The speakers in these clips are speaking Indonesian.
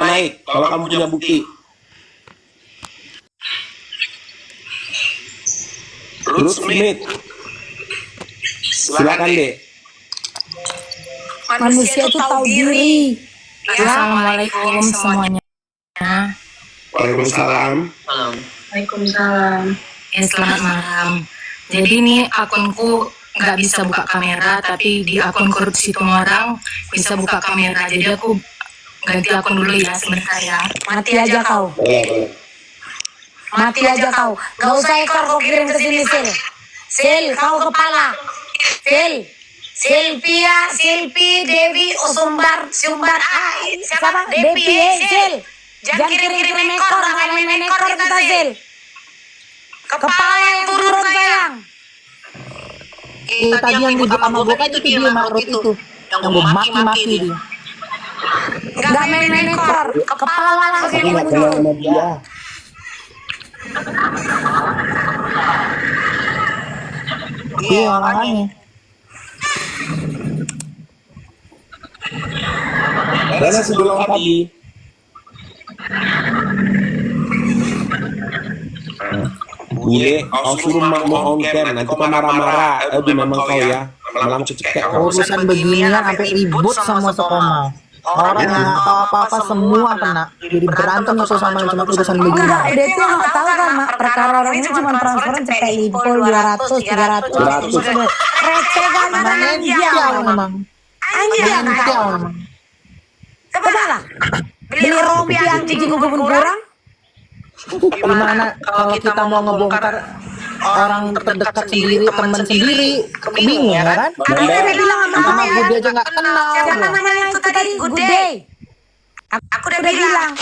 naik kalau kamu punya bukti. Ruth Smith, silakan deh. Manusia itu tahu diri. Assalamualaikum semuanya. Waalaikumsalam. Waalaikumsalam. Selamat malam. Jadi ini akunku nggak bisa buka kamera, tapi di akun korupsi orang bisa buka kamera. Jadi aku ganti akun dulu ya sebentar ya. Mati aja kau. Mati aja kau. Gak usah ekor kau kirim ke sini, Sil. Sil, kau kepala. Sil. Silvia, Silvi, Dewi, Sumbar, siapa? Devi, Sil. Jangan kirim-kirim ekor, nggak main ekor kita, Sil. Kepala yang turun sayang. Tadi yang di sama gue kan itu video Marut itu yang gue maki-maki dia. Nggak main ekor, kepala langsung yang muncul. Iya makanya. Karena sebelum tadi. Bule, kau suruh makmu on cam, nanti kau marah-marah. Aduh memang kau ya, malam cecek. Urusan beginian sampai ribut sama sekolah. Orang yang nggak tahu apa-apa semua kena. Jadi berantem tuh sama cuma urusan begini. Enggak, dia tuh nggak tahu kan, Mak. Perkara orang ini cuma transferan cepet limpol 200, 300. Receh kan, Menenjau memang. Anjir, Menenjau memang. coba lah. Beli rompi anjing kebun kurang. Gimana kalau kita mau ngebongkar orang terdekat sendiri, teman sendiri, bingung ya kan? Aku udah bilang sama Sama gue aja nggak kenal. siapa namanya itu tadi? Good day. Aku udah bilang,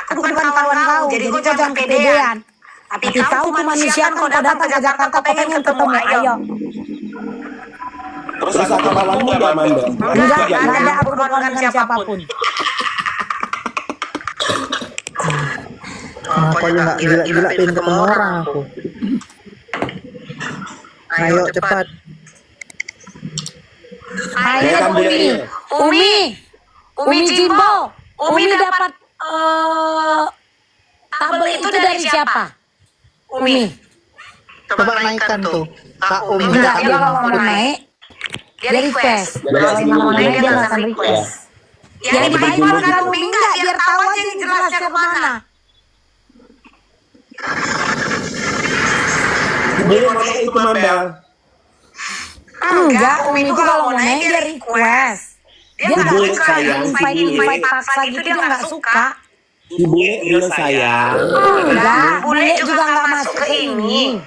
aku bukan kawan kau, jadi kau jangan kepedean. Tapi kau kemanusiaan, kau datang ke Jakarta, kau pengen ketemu, ayo. Terus aku lawanmu nggak Manda? Enggak ada aku dengan siapapun. Aku aja nggak gila-gila pengen ketemu orang aku. Ayo cepat. Ayo Umi Jimbo, Umi dapat tabel itu dari siapa? Umi. Coba naikkan tuh. Kak Umi. Enggak, dia kalau mau naik, dia request. Kalau mau naik dia nggak akan request. Yang dibayar kan Umi enggak, biar tahu aja yang jelas siapa mana. Bule mana itu Manda? Enggak, Umi itu kalau mau naik dia request. Dia nggak Bule suka sayang, invite paksa gitu, dia nggak suka. Ibu real sayang. Enggak, bule juga nggak masuk ke ini.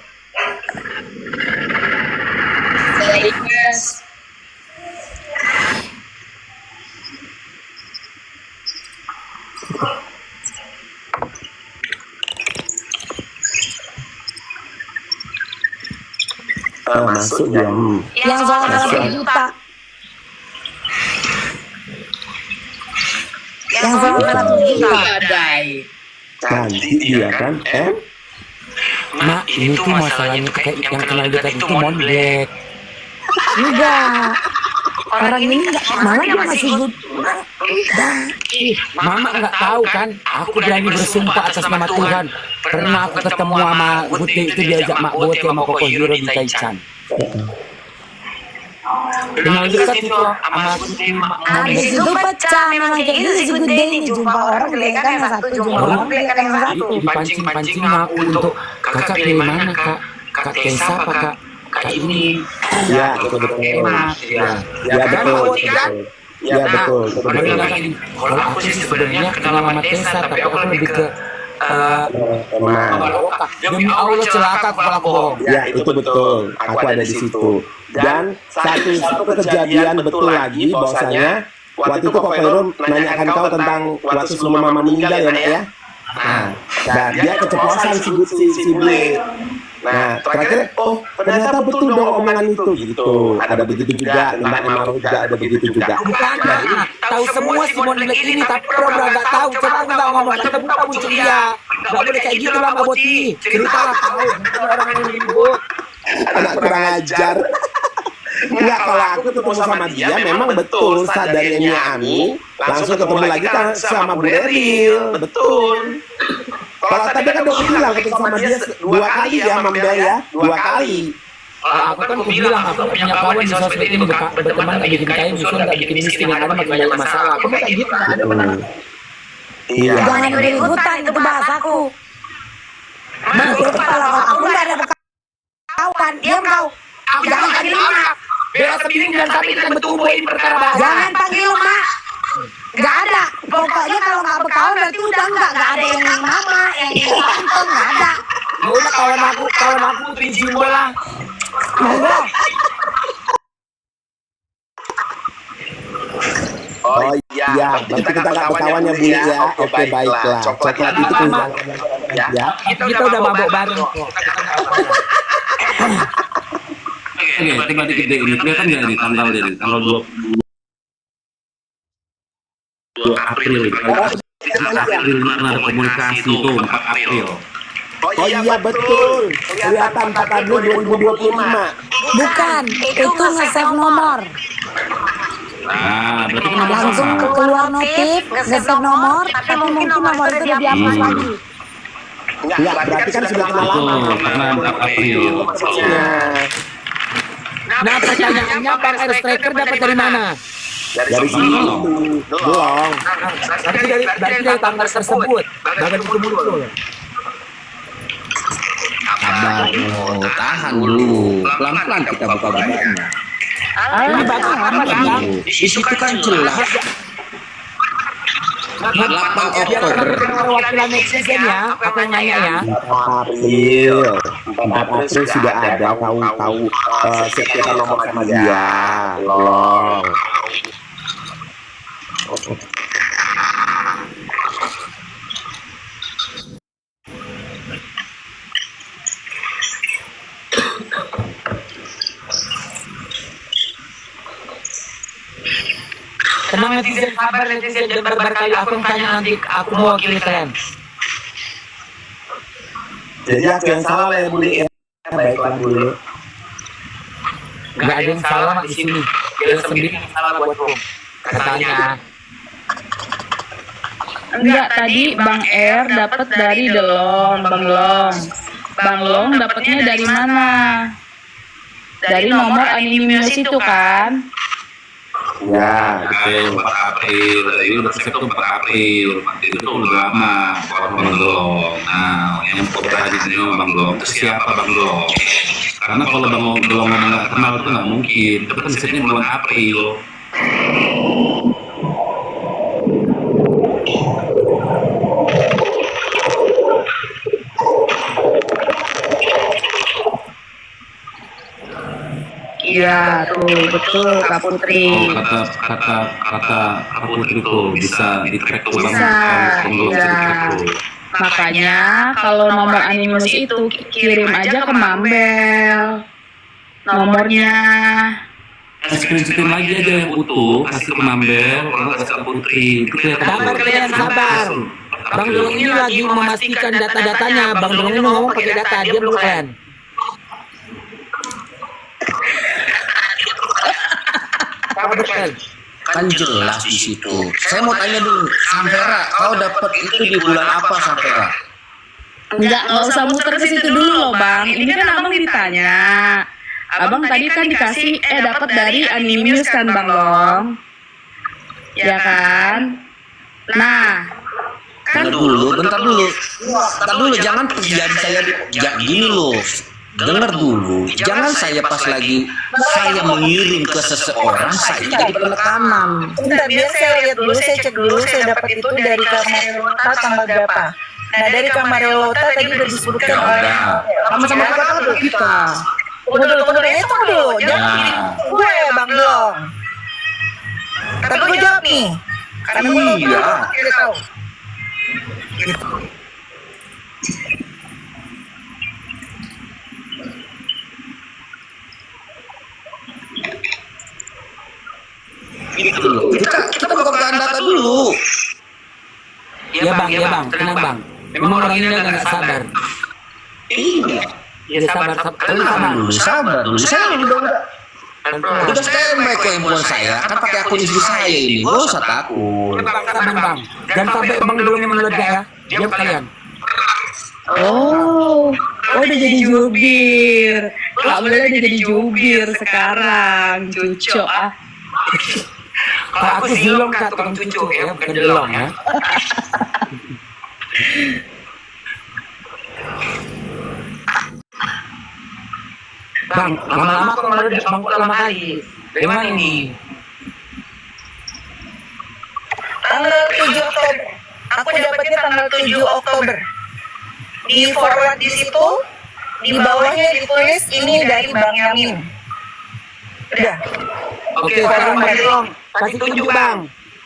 Masuk dia. Yang soal 100 juta. Yang soal 100 juta. Cantik dia kan? Mak, ini tuh masalahnya kayak yang kenal dekat itu Monblack. Enggak. Orang ini enggak, malah dia masih good. Mama nggak tahu kan? Aku berani bersumpah atas nama Tuhan. Pernah aku ketemu sama Guti itu diajak Mak Bote sama Koko Hiro di Taichan. Kenal dekat itu sama Guti Mak. Habis itu pecah, memang kayak gitu si good day ini. Jumpa orang belekan yang satu, jumpa orang belekan yang satu. Dipancing-pancing aku untuk kakak pilih mana kak? Kak Tessa apa kak? Kak ini. Ya, betul. Ya. Ya, betul. Ya, betul. Kalau aku sih sebenarnya kenal sama Tessa, tapi aku lebih ke demi Allah celaka kepala aku bohong. Ya, itu betul. Aku ada di situ. Dan satu kejadian betul lagi bahwasanya waktu itu Koko Hiro nanyakan kau tentang waktu sebelum mama meninggal ya, Nak ya. Nah, dia keceplosan si Bule. Nah, terakhir, oh ternyata betul dong omongan itu gitu. Ada begitu juga, Mbak Emaro juga ada begitu juga. Tahu semua si Monblack ini, tapi pura-pura nggak tahu. Coba aku nggak ngomong, kita buka muncul dia. Nggak boleh kayak gitu lah Mbak Boti. Ceritalah tahu orang yang ribut. Anak kurang ajar. Enggak, kalau aku ketemu sama dia memang betul sadarnya Ami langsung ketemu lagi kan sama Bu Eril, betul. Kalau tadi kan udah bilang ketemu sama dia 2 kali ya Mam Bel ya, 2 kali. Aku kan bilang aku punya kawan di sosmed ini berteman nggak bikin kaya, justru nggak bikin miskin, yang ada makin banyak masalah. Aku kayak gitu. Iya. Jangan ribut-ributan, itu bahasaku. Itu kepala aku nggak ada kawan, diam kau. Jangan panggil mak. Bela sendiri dan kami kita bertumbuh ini perkara bahasa. Jangan panggil mak. Nggak ada. Pokoknya kalau nggak berkawan berarti udah nggak ada yang mama, yang tante, nggak ada. Ya udah kawan aku Trinci bola. Oh iya, berarti kita nggak berkawan ya Bu ya. Oke baiklah. Coklat itu kehilangan ya. Kita udah mabok bareng kok. Oke, coba dikit deh ini kelihatan nggak nih tanggal dari tanggal 2 April ini. April mana ada komunikasi tuh 4 April. Oh iya betul. Kelihatan 4 April 2025. Bukan, itu nge-save nomor. Nah, berarti kan nomor Langsung sama. keluar notif, nge-save nomor, tapi mungkin nomor itu udah dihapus lagi. Enggak, berarti kan sudah kenal lama. Betul, karena 4 April. Nah pertanyaannya Bang Air Striker dapat dari mana? Dari sini belum. Berarti dari tanggal tersebut. Bagian itu muncul. Sabar, tahan dulu. Pelan-pelan kita buka-bukanya. Ini bagus apa Bang? Di situ kan jelas. 8 Oktober. Perwakilan netizen ya, aku yang nanya ya. 4 April sudah ada tahu setiap nomor sama dia. Long. Tenang netizen, sabar netizen dan berkali aku yang tanya nanti aku mewakili kalian. Jadi aku yang salah ya Bu ya. Baiklah dulu. Gak ada yang salah di sini. Dia sendiri yang salah buat Rom. Katanya. Enggak, tadi Bang R dapat dari Delon, Bang Long. Bang Long dapatnya dari mana? Dari nomor Anonymous itu kan? Ya, Betul, 4 April. Ini udah siap tuh 4 April. Itu tuh udah lama. Bang Long. Nah, yang perhatian ini Bang Long. Itu siapa Bang Long? Karena kalau Bang Long nggak kenal itu nggak mungkin. Tapi kan misalnya bulan April. Iya, tuh betul Kak Putri. Kata Kak Putri tuh bisa di track tuh Bang. Bisa, Bang Long bisa iya. di track tuh. Makanya kalau nomor Anonymous itu kirim aja ke Mambel nomornya. Screenshotin lagi aja yang utuh, kasih ke Mambel, kalau kasih ke Putri. Itu kelihatan Sabar tuh. kalian, sabar. Bang Dolong ini lagi memastikan data-datanya. Bang Dolong ini ngomong pakai data, dia bukan. Sabar kalian. Kan jelas di situ. Saya mau tanya dulu, Sampera, kau dapat itu di bulan apa Sampera? Enggak usah muter ke situ dulu loh Bang. Ini kan Abang ditanya. Abang tadi kan dikasih dapat dari Anonymous kan Bang Long. Ya kan? Nah, kan Bentar dulu, jangan terjadi saya gini loh. Dengar dulu, jangan saya pas lagi saya mengirim ke seseorang, saya jadi penekanan. Bentar, biar saya lihat dulu, saya cek dulu, saya dapat itu dari Kamarelota tanggal berapa. Nah, dari Kamarelota tadi udah disebutkan oleh Sama-sama kata dulu kita. Tunggu dulu, jangan kirim gue Bang Long. Tapi gue jawab nih, karena gue Iya. udah tahu. Gitu loh. Kita buka data dulu. Ya bang, tenang bang. Memang orang ini agak sabar. Iya. Ya sabar. Sabar dulu. Saya udah Udah standby ke handphone saya, kan pakai akun istri saya ini, nggak usah takut. Bang. Dan sampai bang belum meledak ya. Diam kalian. Oh, udah jadi jubir. Kak boleh udah jadi jubir sekarang. Cucok ah. Kalau aku Zilong Kak, tukang cucu ya, bukan Delong ya. Bang, lama-lama kok meledak bang lama kali. Dari mana ini? Tanggal 7 Oktober. Aku dapatnya tanggal 7 Oktober. Di forward di situ, di bawahnya ditulis ini dari Bang Yamin. Udah. Oke, sekarang Bang Delong, kasih tunjuk bang.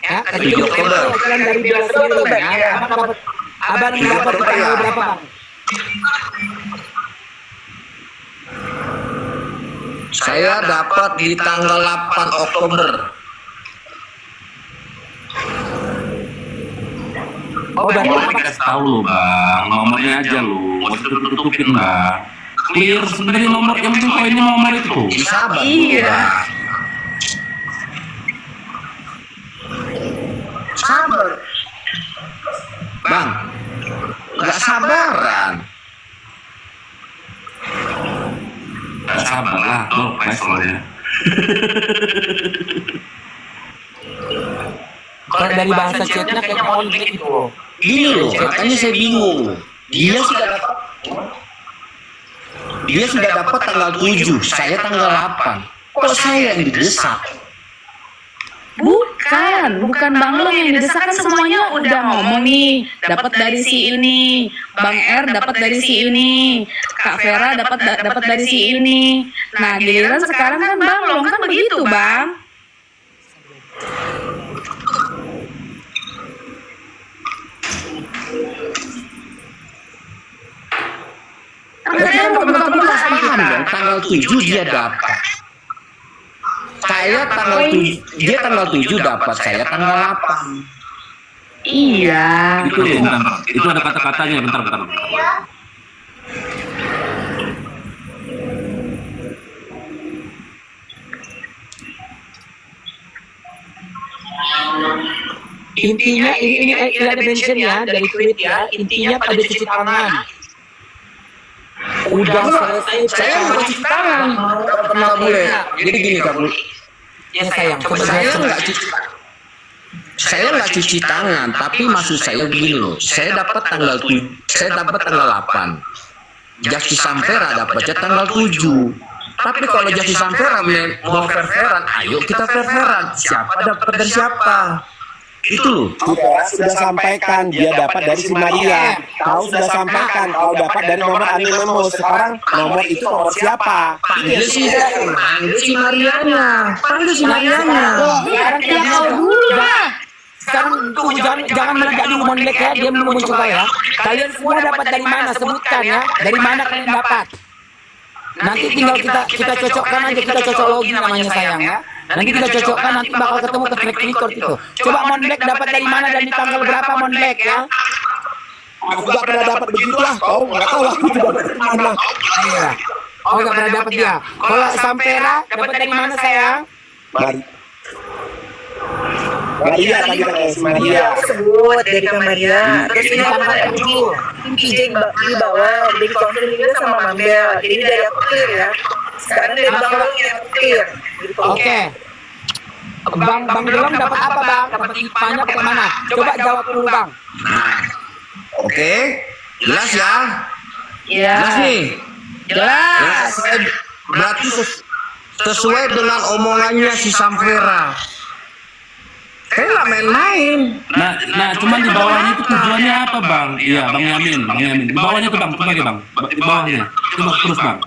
Ya, kasih 7 Oktober. Kalian dari biasa dulu ya. Abang dapat tanggal berapa bang? Saya dapat di tanggal 8 Oktober. Oh, Bang, bang, kasih tahu lu bang, nomornya aja lu, nggak usah tutupin bang. Clear sebenarnya nomor, yang penting koinnya nomor itu. Sabar dulu, Iya. Bang. Sabar. Bang, nggak sabaran. Gak sabar lah, tuh, soalnya. kalau dari bahasa chatnya kayaknya konflik itu. Gini loh, katanya saya bingung. Dia sudah dapat tanggal 7, saya tanggal 8. Kok saya yang didesak? Bukan Bang Long yang didesak, kan semuanya udah ngomong nih. Dapat dari si ini, Bang R dapat dari si ini, Kak Vera dapat dari si ini. Nah, giliran sekarang kan Bang Long, kan begitu, Bang. Saya benar-benar paham dong, tanggal 7 dia dapat. Dia tanggal 7 dapat, saya tanggal 8. Iya. Itu ada kata-katanya, bentar. Intinya ini ada mention ya dari tweet ya. Intinya pada cuci tangan. Udah selesai. Saya nggak cuci tangan, nggak boleh. Jadi gini kamu, Ya sayang, coba saya nggak cuci tangan, tapi maksud saya begini loh. Saya dapat tanggal 8. Justice Sampera dapatnya tanggal 7. Tapi kalau Justice Sampera mau fair-fairan, ayo kita fair-fairan. Siapa dapat dari siapa? Itu loh. Kita sudah sampaikan dia dapat dari si Maria. Kau sudah sampaikan kau dapat dari nomor Animemo. Sekarang nomor itu nomor siapa? Panggil si Marianya. Panggil si Marianya. sekarang dia kau dulu lah. Sekarang tuh jangan meledak dulu Monlek ya, dia belum muncul ya. Kalian semua dapat dari mana? Sebutkan ya. Dari mana kalian dapat? Nanti tinggal kita cocokkan aja, kita cocoklogi namanya sayang ya. Nanti kita cocokkan, nanti bakal ketemu ke track record itu. Coba Monlek dapat dari mana dan di tanggal berapa Monlek ya? Aku gak pernah dapat begitu lah. Kau nggak tahu aku dapat dari mana. Iya. Oh nggak pernah dapat dia. Kalau Sampera dapat dari mana sayang? Maria tadi katanya si Maria. Sebut dari Kak Maria. Terus ini tanggal 7. PJ di bawah, dari konfirm juga sama Mambel. Jadi dari aku clear ya. Sekarang dari Bang Long yang aku clear. Gitu. Oke. Bang Delong dapat apa bang? Dapat IPA-nya pakai mana? Coba jawab dulu bang. Nah, oke, jelas ya. Iya. Jelas nih. Jelas. Berarti sesuai dengan omongannya si Sampera. Saya nggak main-main. Nah, cuman di bawahnya itu tujuannya apa bang? Iya, Bang Yamin. Di bawahnya tuh bang, coba aja bang. Di bawahnya, coba terus bang.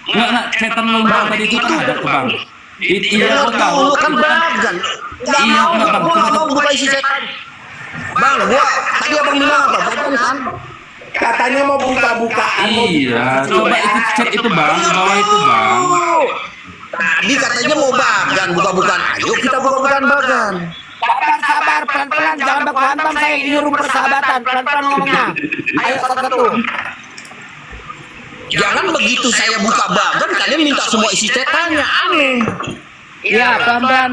Nggak, chatan lu bang tadi itu kan ada tuh bang. Iya, Ya aku tahu. tahu kan bagan. Nggak Iya, mau, enggak, Bang. nggak mau buka isi setan. Bang, tadi abang bilang apa? Bagan kan? Katanya mau buka-bukaan. Iya, coba itu chat itu bang, di bawah itu bang. Tadi katanya mau bagan, buka-bukaan. Ayo kita buka-bukaan bagan. Sabar, pelan-pelan, jangan baku hantam saya. Ini room persahabatan, pelan-pelan ngomongnya. Ayo satu-satu. Jangan begitu saya buka bagan kalian minta semua isi cetannya, aneh. Iya, pelan-pelan.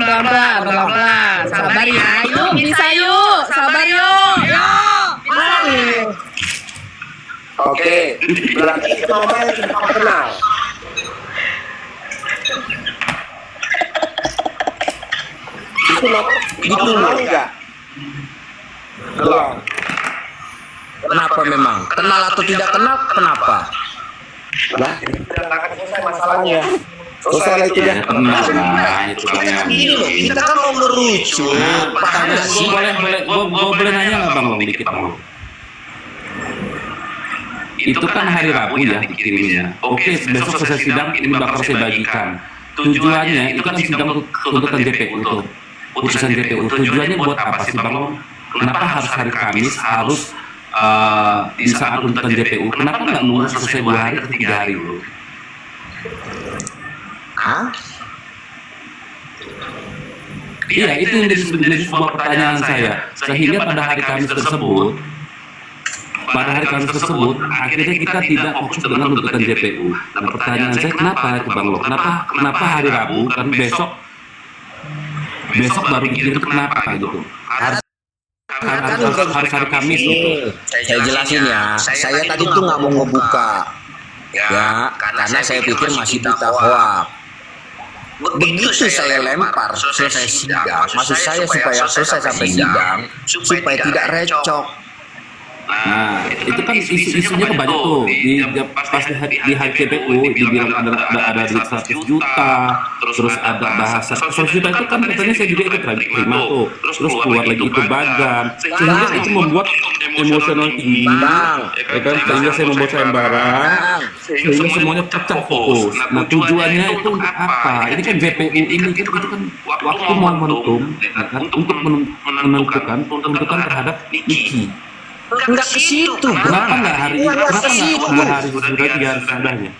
Sabar ya. Yuk, bisa yuk. Sabar yuk. Oke, berarti kita mobile kita kenal. Itu nomor kenal enggak? Belum. Kenapa memang? Kenal atau tidak kenal? Kenapa? Nah, selesai masalahnya. Selesai lah itu ya. Nah, itu kan Gini loh, kita kan mau ngerucu. Paham nggak sih? boleh nanya nggak bang, dikit bang? Itu kan hari Rabu ya dikirimnya. Oke, besok selesai sidang ini bakal saya bagikan. Tujuannya itu kan sidang tuntutan JPU itu, putusan JPU. Tujuannya buat apa sih bang? Kenapa harus hari Kamis, harus di saat tuntutan JPU? Kenapa nggak nunggu selesai 2 hari atau 3 hari dulu? Hah? Iya, itu yang menjadi sebuah pertanyaan saya. Sehingga pada hari Kamis tersebut, akhirnya kita tidak fokus dengan tuntutan JPU. Dan pertanyaan saya, kenapa itu Bang Lo? Kenapa hari Rabu dan besok baru dikirim, itu kenapa gitu? Harus hari Kamis gitu. Saya jelasin ya. Saya tadi tuh nggak mau ngebuka, ya, karena saya pikir masih berita hoax. Begitu saya lempar selesai sidang, maksud saya supaya selesai sampai sidang, supaya tidak recok. Nah, itu kan isu-isunya kebanyak tuh pas di hari JPU dibilang ada duit 100 juta, terus ada bahasa 100 juta itu kan katanya saya juga ikut terima tuh, terus keluar lagi itu bagan, sehingga itu membuat emosional tinggi, ya kan, sehingga saya membuat sayembara, sehingga semuanya pecah fokus. Nah, tujuannya itu untuk apa? Ini kan JPU ini itu kan waktu momentum kan, untuk menentukan tuntutan terhadap Niki. Enggak ke situ, Kenapa nggak hari ini? Kenapa nggak 2 hari sesudah 3 hari sesudahnya?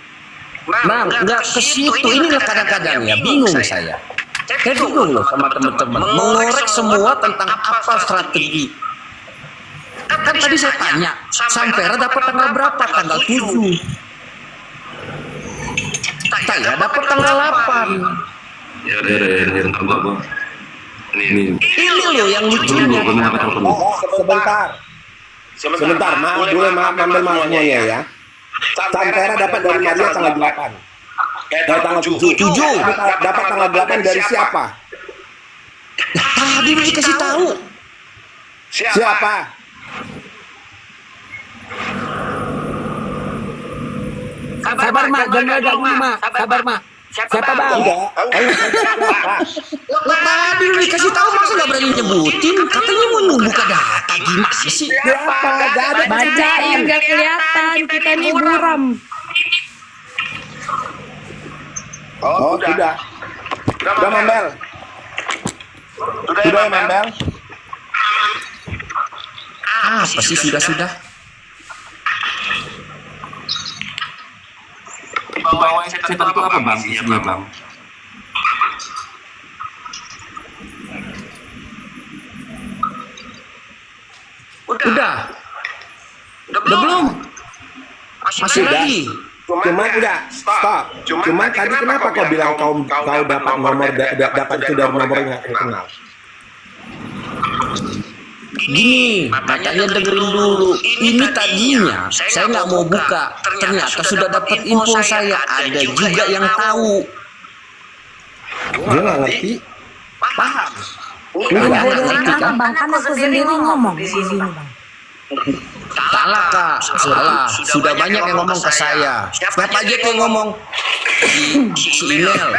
Bang, enggak ke situ. Inilah kadang-kadang ya bingung saya. Saya bingung loh sama teman-teman mengorek semua tentang apa strategi. Kan tadi saya tanya, Sampera dapat tanggal berapa? Tanggal 7. Saya dapat tanggal 8. Ya, Bang. Ini loh yang lucunya. Sebentar, maaf ambil maafnya ya. Sampera dapat dari Maria tanggal 8. Tanggal 7. Dapat tanggal 8 dari siapa? Tadi udah dikasih tahu. Siapa? Sabar mak, jangan meledak dulu mak. Sabar mak. Siapa bang? Lah tadi udah dikasih tahu masa nggak berani nyebutin? Katanya mau ngebuka data gimana sih? Siapa? Gak ada. Bacain gak kelihatan, kita nih buram. Oh, sudah. Sudah Mambel. Sudah ya Mambel. Apa sih sudah? di bawah cetak itu apa bang? Isinya bang? Udah belum? Masih lagi. Cuman udah stop. Cuman tadi kenapa kau bilang kau dapat nomor dapat itu dari nomor yang nggak kenal? Gini, makanya dengerin dulu. Ini tadinya saya nggak mau buka, ternyata sudah dapat info saya. Ada juga yang tahu. Dia nggak ngerti. Paham? Enggak ngerti kan? Bang, kan aku sendiri ngomong di sini, Bang. Salah kak, salah. Sudah banyak yang ngomong ke saya. Siapa aja yang ngomong? Si Inel,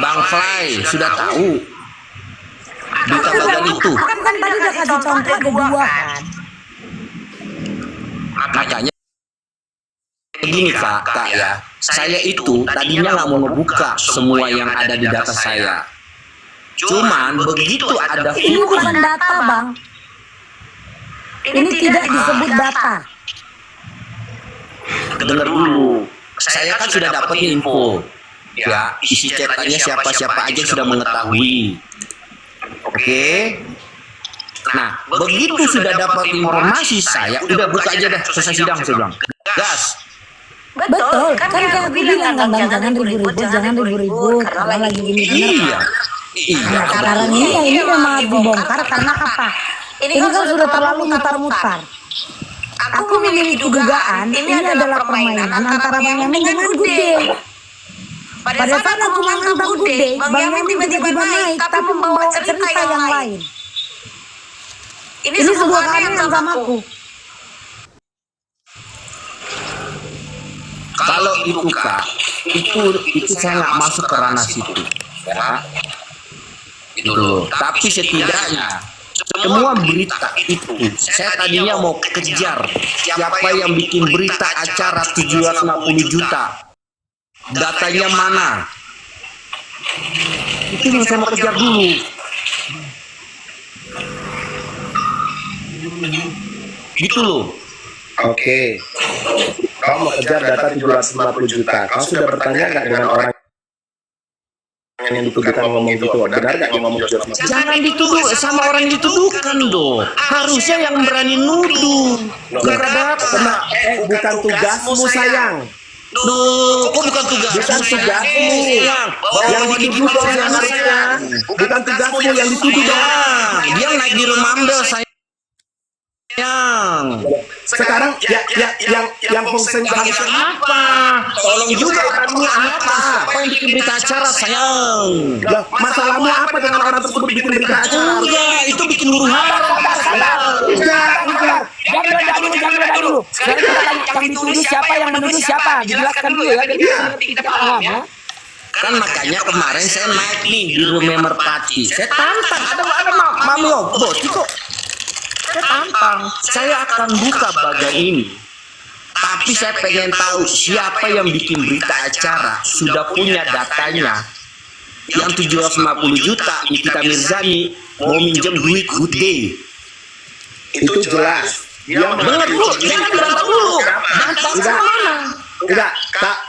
Bang Fly sudah tahu. Berita bagian itu. Kan tadi udah kasih contoh ada dua kan. Makanya begini kak ya. Saya itu tadinya nggak mau ngebuka semua yang ada di data saya. Cuman begitu ada Ini bukan data, Bang. Ini tidak disebut data. Dengar dulu. Saya kan sudah dapat info. Ya, isi chatnya siapa-siapa aja sudah mengetahui. Oke. Nah, begitu sudah dapat informasi saya udah buka aja dah selesai sidang saya bilang. gas. Betul, kan kayak aku bilang kan bang, jangan ribut, karena lagi gini bener. Iya. Nah, sekarang ini memang harus dibongkar karena apa? Ini kan sudah terlalu mutar-mutar. Aku memiliki dugaan ini adalah permainan antara Bang Yamin dengan Gude. Pada saat aku menantang Gude, Bang Yamin tiba-tiba naik tapi membawa cerita yang lain. Ini sebuah keanehan sama aku. Kalau itu Kak, itu saya nggak masuk ke ranah situ, ya. Itu loh. Tapi setidaknya semua berita itu, saya tadinya mau kejar siapa yang bikin berita acara 750 juta. Datanya mana? Itu yang saya mau kejar dulu. Gitu loh. Oke. Kau mau kejar data 750 juta. Kau sudah bertanya nggak dengan orang yang dituduhkan ngomong gitu? Benar nggak ngomong 750 juta? Jangan dituduh sama orang yang dituduhkan dong. Harusnya yang berani nuduh. Bukan tugasmu sayang. Duh, kok bukan tugas? Bukan tugasmu. Yang dituduh dong harusnya. Bukan tugasmu yang dituduh dong. Dia naik di remanda sayang. Sekarang yang fungsi harusnya Apa? Tolong juga orangnya apa? Apa yang bikin berita acara sayang? Loh, masalahmu apa dengan orang tersebut bikin berita acara? Enggak, itu bikin huru hara. Jangan dulu. Sekarang kita tanya yang dituduh siapa, yang menuduh siapa. Dijelaskan dulu ya, biar kita ngerti, kita paham ya. Kan makanya kemarin saya naik nih di Remember Party. Saya tantang, ada Mami Boti kok. Saya tantang, saya akan buka bagan ini. Tapi saya pengen tahu siapa yang bikin berita acara, sudah punya datanya. Yang 750 juta Nikita Mirzani mau minjem duit Gude. Itu jelas. Dia Dengar dulu, jangan berantem dulu. Berantem sama mana? Enggak,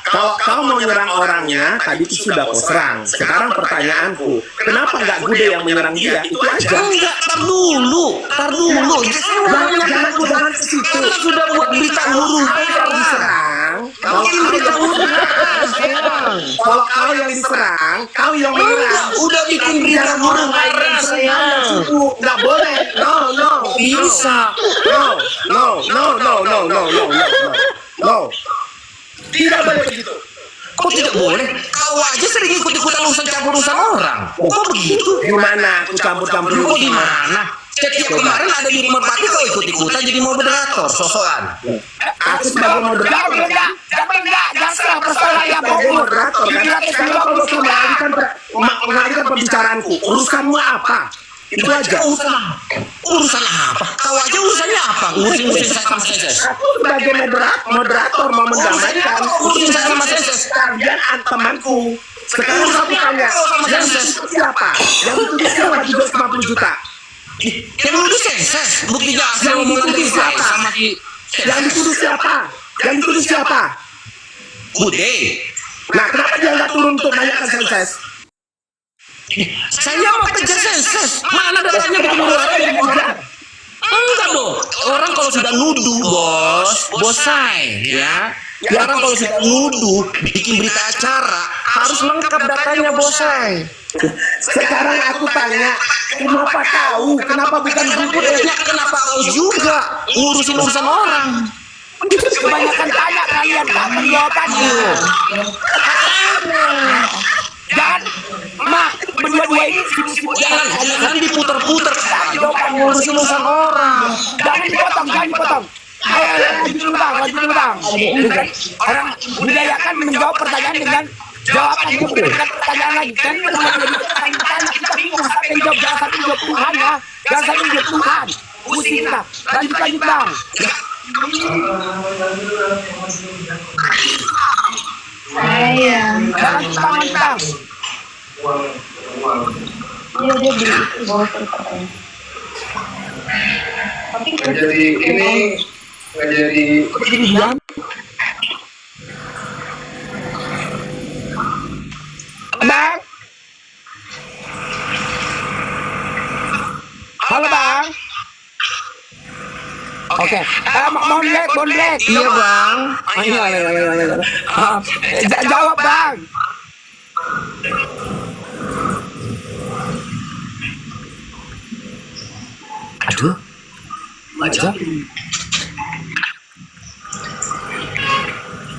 kalau kau mau nyerang orangnya, tadi itu sudah kau serang. Sekarang pertanyaanku, kenapa nggak Gude yang menyerang dia? Itu aja. Enggak, tar dulu. Jangan ke situ. Karena sudah buat berita huru hara. Diserang. Kalau kau yang diserang, kau yang menyerang. Udah bikin berita huru hara sayang. Nggak boleh. No. Bisa. No. Tidak boleh begitu. Kok tidak boleh? Kau aja sering ikut-ikutan urusan orang. Kok begitu? Gimana aku campur-campur Kok di mana? Setiap kemarin ada di rumah Pati kau ikut-ikutan jadi moderator, sosokan. Aku sebagai moderator. Jangan serah persoalan yang Sebagai moderator kan. Kalau kau bisa mengalihkan pembicaraanku, urusanmu apa? Itu aja. Urusan apa? Kau aja urusannya apa? Ngurusin saya sama Seses. Aku sebagai moderator mau mendamaikan. Urusin saya sama Seses. Kalian temanku. Sekarang aku tanya, yang dituduh siapa? Yang dituduh siapa 750 juta? Yang nuduh Seses. Buktinya hasil omongan dari saya sama si Yang dituduh siapa? Yang dituduh siapa? Gude. Nah, kenapa dia nggak turun untuk nanyakan Senses? Saya mau kejar Seses. Mana datanya bikin huru hara dari moderator? Enggak dong. Orang kalau sudah nuduh, bos saya, ya. Orang kalau sudah nuduh, bikin berita acara, harus lengkap datanya, bos saya. Sekarang aku tanya, kenapa kau? Kenapa bukan Gude? Ya, kenapa kau juga ngurusin urusan orang? kebanyakan tanya kalian kapan jawabannya. Jangan, berdua-dua ini sibuk-sibuk Jangan diputer-puter, jangan ngurusin urusan orang. Jangan dipotong. Laju dulu bang. Orang budayakan menjawab pertanyaan dengan jawaban yang bukan pertanyaan lagi. Kan pertanyaan kita bingung sampai jawab, jangan sampai jawab Tuhan ya. Jangan sampai jawab Tuhan. Pusing kita. Lanjut bang. Mentang. Nggak jadi ini, nggak jadi Bang. Halo bang. Oke. Bonlek. Iya bang. Iya. Jawab bang. Aduh. Aja.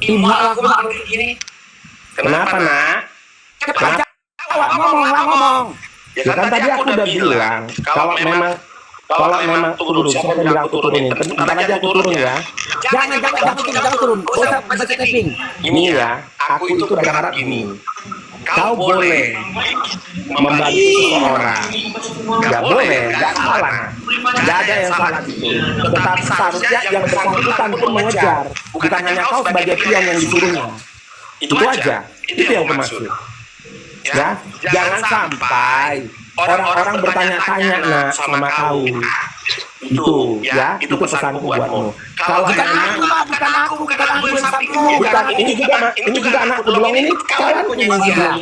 Imak aku begini. Kenapa, Nak? Cepat jawab, ngomong. Ya kan tadi aku udah bilang, kalau memang turun, siapa yang bilang aku turunin? Bentar aja aku turun ya. Jangan turun. Usah tapping. Ini ya, aku itu berharap gini. Kau boleh membantu seseorang, nggak boleh, nggak salah, nggak ada yang salah itu. Tetapi seharusnya yang bersangkutan itu mengejar, bukan hanya kau sebagai pion yang disuruhnya. Itu aja, itu yang aku maksud. Ya, jangan sampai orang-orang bertanya-tanya nak sama kau. Itu ya, itu pesanku buatmu. Kalau Bukan aku yang sampingmu. bukan ini juga anakku belum ini kawanku yang bilang.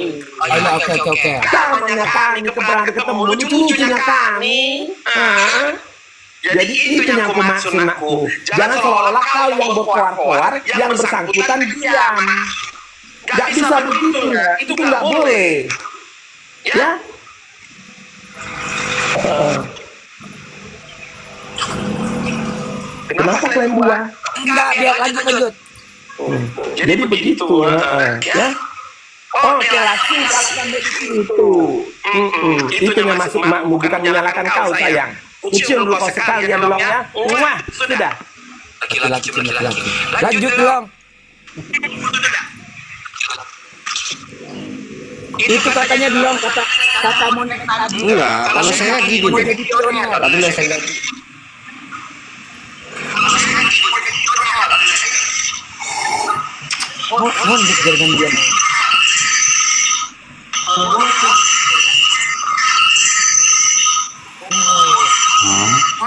Oke. Namanya kami pernah ketemu ini cucunya kami. Jadi itu yang aku maksud nakku. Jangan seolah-olah kau yang berkoar-koar, yang bersangkutan diam. Gak bisa begitu ya, itu nggak boleh. Ya? Kenapa kalian buah? Enggak, biar lanjut. Jadi begitu, ya? Oke lah, sampai di situ. Itu yang masuk makmu, bukan menyalahkan kau sayang. Ucil dulu kau sekalian belongnya. Wah, sudah. Laki-laki. Lanjut dong. Itu katanya bilang kata Monik tadi. Enggak, kalau saya gini. Tapi yang saya Mohon dengan dia.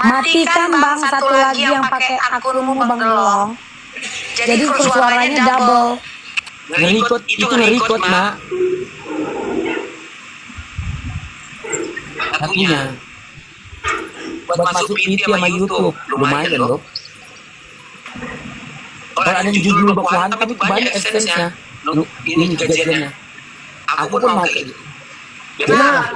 Matikan bang satu lagi yang pakai akunmu Bang Gelong. Jadi suaranya double. Ngerikut, Mak. Satunya buat masuk PT sama YouTube lumayan loh. Kalau ada yang judul bakuan tapi banyak essence-nya. Ini kejadiannya. Aku pun pakai. Nah,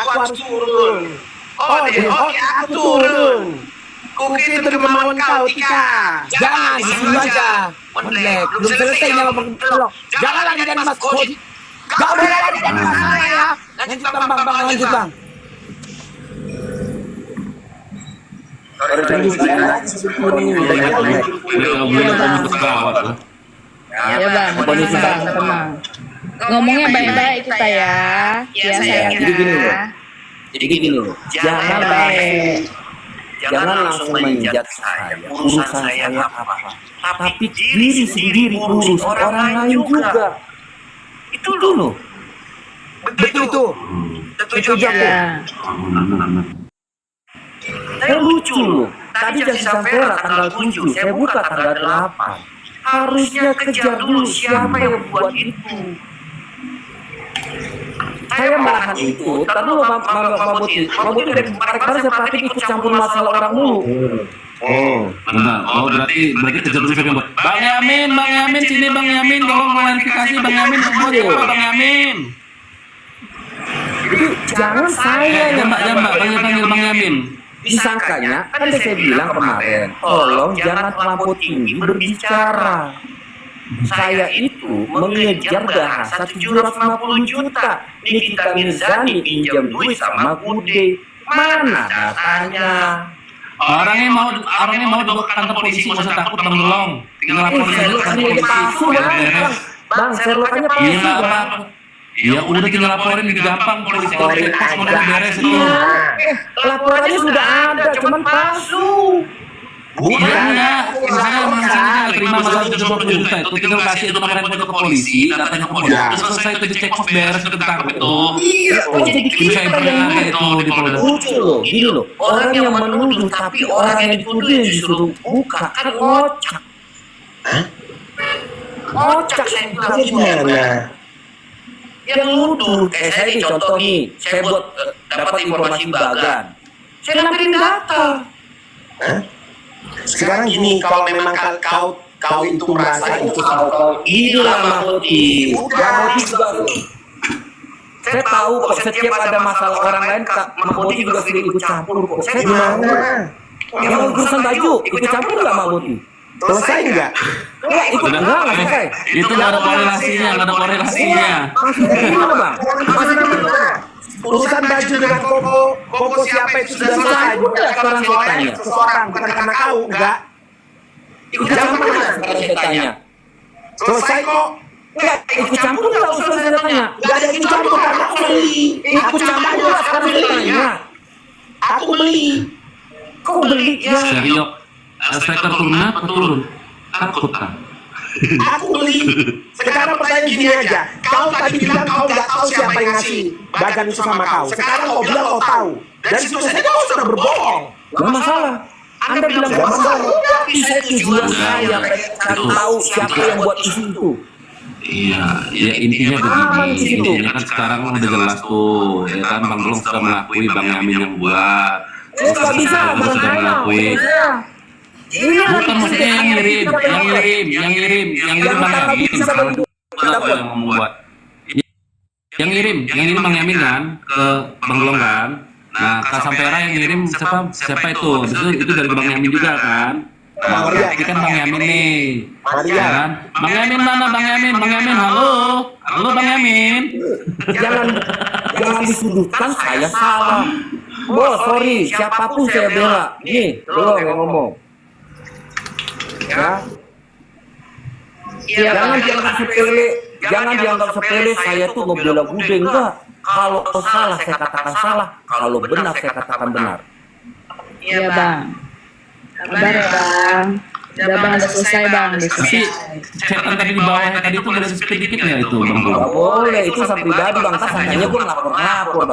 aku harus turun. Aku turun. Kukit itu kemauan kau, Tika. Jangan, di sini aja. Monlek, belum selesai nyawa Bang Gelong. Jangan lagi dan Mas Kodi. Gak boleh lagi dan Mas saya ya. Lanjut bang. Ya bang, kondisi bang, tenang. Ngomongnya baik-baik kita ya. Ya sayang. Jadi gini loh. Jangan langsung menjudge saya. Urusan saya apa? Tapi diri sendiri urus orang lain juga. Itu loh. Betul itu. Itu jago. Saya lucu loh. Tadi Jasi Sampera tanggal 7, saya buka tanggal 8. Harusnya kejar dulu siapa yang buat itu. Saya malahan itu, tapi Mabuti dari kemarin saya perhatiin ikut campur masalah orang mulu. Benar. Berarti kejar dulu siapa yang buat. Bang Yamin, sini Bang Yamin, tolong klarifikasi Bang Yamin, Bang Yamin. Jadi jangan saya yang Panggil Bang Yamin. disangkanya, kan saya bilang kemarin, tolong jangan terlampau tinggi berbicara. Saya itu mengejar bahasa 750 juta. Nikita Mirzani pinjam duit sama Gude. Mana datanya? Orangnya mau dibawa ke kantor polisi, nggak usah takut Bang Gelong. Tinggal laporin aja ke kantor polisi. Bang, Sherlock-nya palsu, Bang. Ya udah tinggal laporin, gampang polisi mau beres itu. Laporannya sudah ada, cuman palsu. Iya, misalnya nggak terima masalah 70 juta itu, tinggal kasih itu laporan ke polisi, datanya ke polisi, terus selesai itu dicek off beres itu ketangkep itu. Jadi saya bilang itu di Polda. Lucu loh, gini loh. Orang yang menuduh tapi orang yang dituduh yang disuruh buka kan ngocak. Ngocak saya bilang Gimana? yang nuduh. Saya ini contoh nih, saya buat dapat informasi bagan. Saya lampirin data. Sekarang gini, kalau memang kau itu merasa itu Inilah Mahmudi. Mahmudi juga saya tahu kok setiap ada masalah orang lain Mahmudi juga sudah ikut campur kok. Saya tahu. Yang urusan baju ikut campur nggak Mahmudi? selesai nggak? Ikut enggak selesai. Itu nggak ada korelasinya, nggak ada korelasinya. Gimana Bang? Urusan baju dengan koko siapa itu sudah selesai. Sekarang saya tanya. Seseorang, bukan karena kau, enggak. Ikut campur nggak sekarang saya tanya? Selesai kok. Enggak, ikut campur nggak urusan saya tanya? Enggak ada ikut campur karena aku beli. Ikut campur nggak sekarang saya tanya? Aku beli. Kau beli ya? Serius, striker turun apa turun? Takut kan? Aku beli. Sekarang pertanyaan gini aja. Kau tadi bilang kau nggak tahu siapa yang ngasih bagan itu sama kau. Sekarang kau bilang kau tahu. Dari situ saja kau sudah berbohong. Nggak masalah. Anda bilang nggak masalah. Tapi saya tujuan saya cari tahu siapa yang buat isu itu. Iya, ya intinya begini. Intinya kan sekarang udah jelas tuh, ya kan Bang Belum sudah mengakui Bang Yamin yang buat. Nggak bisa, Bang sudah mengakui. Bukan maksudnya yang ngirim Bang Yamin. Kenapa yang membuat? Yang ngirim Bang Yamin kan ke Bang Belum kan. Nah, Kak Sampera yang ngirim siapa itu? Itu dari Bang Yamin juga kan. Nah, berarti kan Bang Yamin nih. Ya kan? Bang Yamin mana Bang Yamin? Bang Yamin, halo Bang Yamin. Jangan disudutkan saya salah. Bos, sorry, siapapun saya bela. Nih, lo yang ngomong. Ya. Jangan dianggap sepele saya tuh ngebela Gude, enggak. Kalau salah saya katakan salah, kalau benar saya katakan benar. Iya Bang. Sabar ya Bang. Udah Bang, udah selesai Bang. Udah Tapi selesai. chatan tadi di bawahnya tadi itu boleh sedikit nggak itu Bang Belum? Nggak boleh, itu urusan pribadi Bang. Katanya gue ngelapor Bang.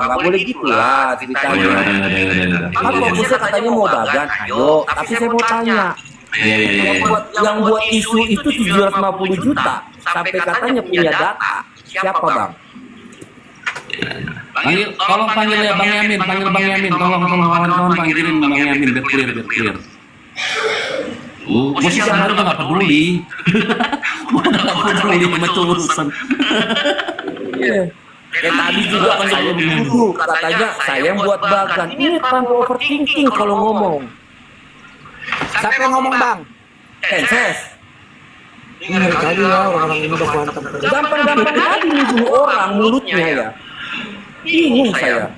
Nggak boleh gitu lah ceritanya. Kan fokusnya katanya mau bagan, ayo. Tapi saya mau tanya. Yang buat isu itu 750 juta. Sampai katanya punya data. Siapa Bang? Tolong panggil ya Bang Yamin, tolong kawan-kawan panggilin Bang Yamin biar clear. Posisi yang baru nggak peduli, nggak peduli sama urusan. Tadi juga kan saya dituduh, katanya saya yang buat bagan. Ini tanpa overthinking kalau ngomong. Siapa yang ngomong Bang? Penses. Ini tadi ya orang-orang ini udah berantem. Gampang-gampang tadi nuduh orang mulutnya ya. Bingung saya.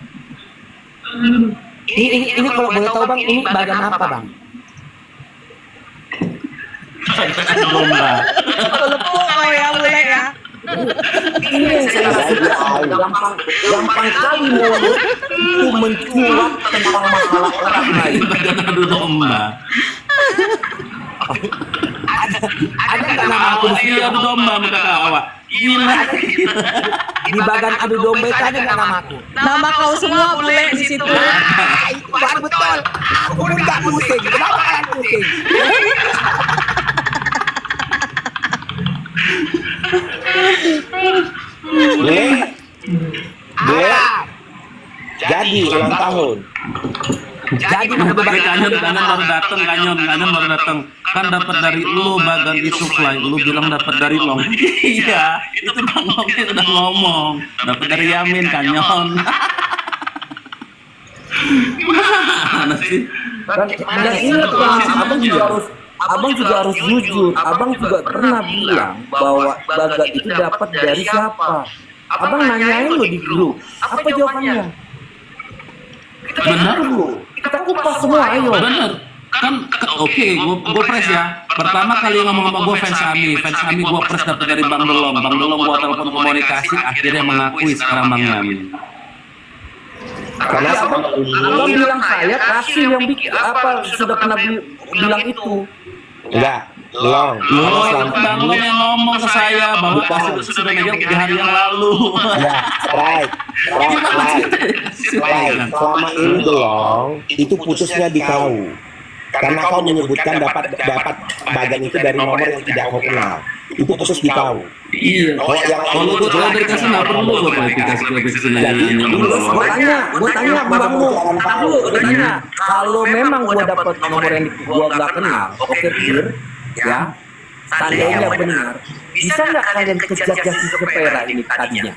Ini kalau boleh tahu Bang, ini bagan apa Bang? Domba. Oh ya boleh ya. Ini yang saya tahu. Gampang kali mulut itu mencuat tentang masalah orang lain. Aduh domba. Ada nggak nama aku di sini? Iya domba muka awak. Gila. Di bagan adu domba itu ada nggak nama aku? Nama kau semua boleh di situ. Bukan betul. Aku pun nggak pusing. Kenapa kalian pusing? Ble, jadi ulang tahun. Jadi Kanyon baru datang. Kan dapat dari lu bagan di supply, lu bilang dapat dari Long. Iya, itu Bang Long udah ngomong. Dapat dari Yamin Kanyon. Gimana sih? Dan ingat Bang, abang juga harus jujur. Abang juga pernah bilang bahwa bagan itu dapat dari siapa. Abang nanyain lo di grup. Apa jawabannya? Benar Dulu. Kita kupas semua, ayo. Bener kan oke, gue press ya. Pertama kali ngomong sama gue fans Ami gue press dapat dari Bang Belum gue telepon komunikasi, akhirnya mengakui sekarang Bang Yamin. Karena abang bilang saya kasih yang bikin apa sudah pernah bilang itu. Enggak, Long. Bang Long yang ngomong ke saya bahwa kasih itu sudah megang 3 hari yang lalu. Ya, right. Selama ini Long, itu putusnya di kau. karena kau menyebutkan dapat bagian itu dari nomor yang tidak kau kenal. Itu putus di kau. Iya. Oh, yang Kalau gue klarifikasi nggak perlu gue klarifikasi Jadi, Gue tanya Bang Lu, gue tanya, kalau memang gue dapat nomor yang gue nggak kenal, oke clear, ya, seandainya benar, bisa nggak kalian kejar justice Vera ini tadinya?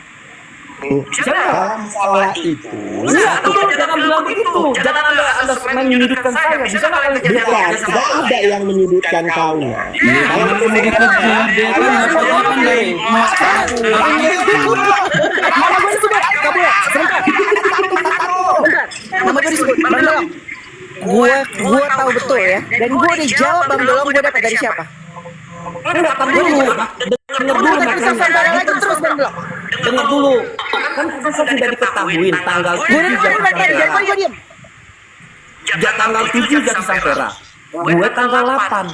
Bisa nggak? dalam masalah itu Enggak, jangan bilang begitu. Jangan anda menyudutkan saya. Bisa nggak kalian kejar bukan, justice tidak ada yang menyudutkan kau nah. Kalau dia kan dari Nama gue disebut, nggak boleh. Sebentar. Nama gue disebut, Bang Dolong. Gue tahu betul ya. Dan gue udah jawab Bang Dolong gue dapat dari siapa. Enggak, tar dulu. Dengar dulu makanya. Terus Bang Dolong. Dengar dulu. Kan putusan sudah diketahui tanggal 7 gue diam. Tanggal 7 jadi Sampera. Gue tanggal 8.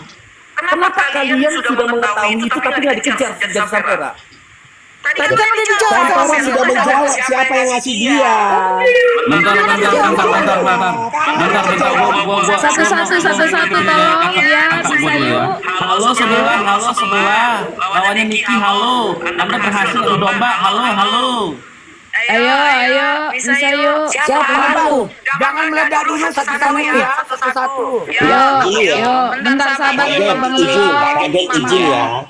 Kenapa kalian sudah mengetahui itu tapi nggak dikejar jadi Sampera? Tadi kan udah dijawab. Sampera sudah menjawab siapa yang ngasih dia. bentar, gua Satu-satu tolong ya, bisa yuk. Halo sebelah. Lawannya Niki, halo. Anda berhasil adu domba, halo. Ayo, bisa yuk. Siapa lu? Jangan meledak dulu satu-satu ya, satu-satu. Yuk, bentar sabar dulu Bang Dolong. Kaget izin ya.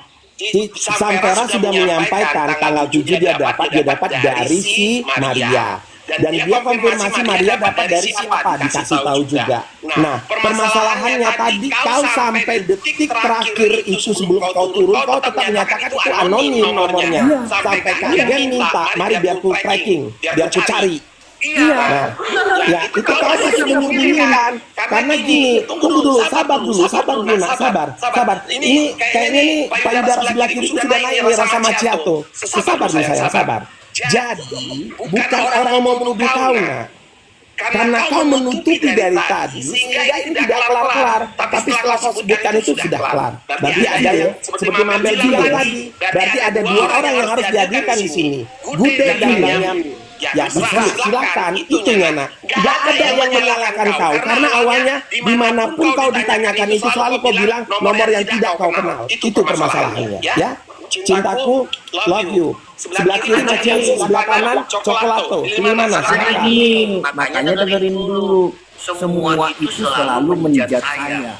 Sampera sudah menyampaikan tanggal 7 dia dapat dari si Maria. Dan dia konfirmasi Maria dapat dari siapa, dikasih tahu juga. Nah, permasalahannya tadi kau sampai detik terakhir itu sebelum kau turun, kau tetap menyatakan itu anonim nomornya. Sampai kalian minta, mari biar ku tracking, biar ku cari. Nah, ya itu kau masih menyembunyikan. Karena gini, tunggu dulu, sabar nak, sabar. Ini kayaknya nih payudara sebelah kiri itu sudah naik nih rasa macchiato. Sabar dulu sayang, sabar. Jadi, bukan orang mau menuduh kau nak. Karena kau menutupi dari tadi, sehingga ini tidak kelar-kelar. Tapi setelah kau sebutkan itu sudah kelar. Berarti ada yang seperti Mabel bilang tadi. Berarti ada dua orang yang harus dihadirkan di sini. Gude dan Benyamin. Ya silakan, itunya nak. Gak ada yang menyalahkan kau. Karena awalnya dimanapun kau ditanyakan itu selalu kau bilang nomor yang tidak kau kenal. Itu permasalahannya. Ya, cintaku, love you. Sebelah kiri macchiato, sebelah kanan coklato. Ini mana? Makanya dengerin dulu. Semua itu selalu menjat saya.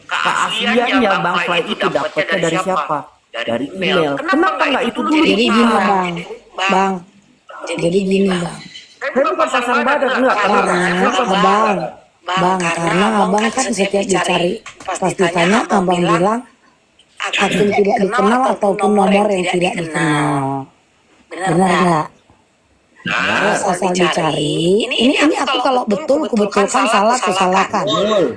Keasliannya Bang Fly itu dapatnya dari siapa? Dari email. Kenapa nggak itu dulu? Jadi gini Bang. Jadi gini Bang. Saya bukan pasang badan enggak. Karena abang kan setiap dicari pasti tanya, abang bilang akun tidak dikenal ataupun nomor yang tidak dikenal. Benar nggak? Terus asal dicari, ini aku kalau betul kubetulkan, salah kusalahkan.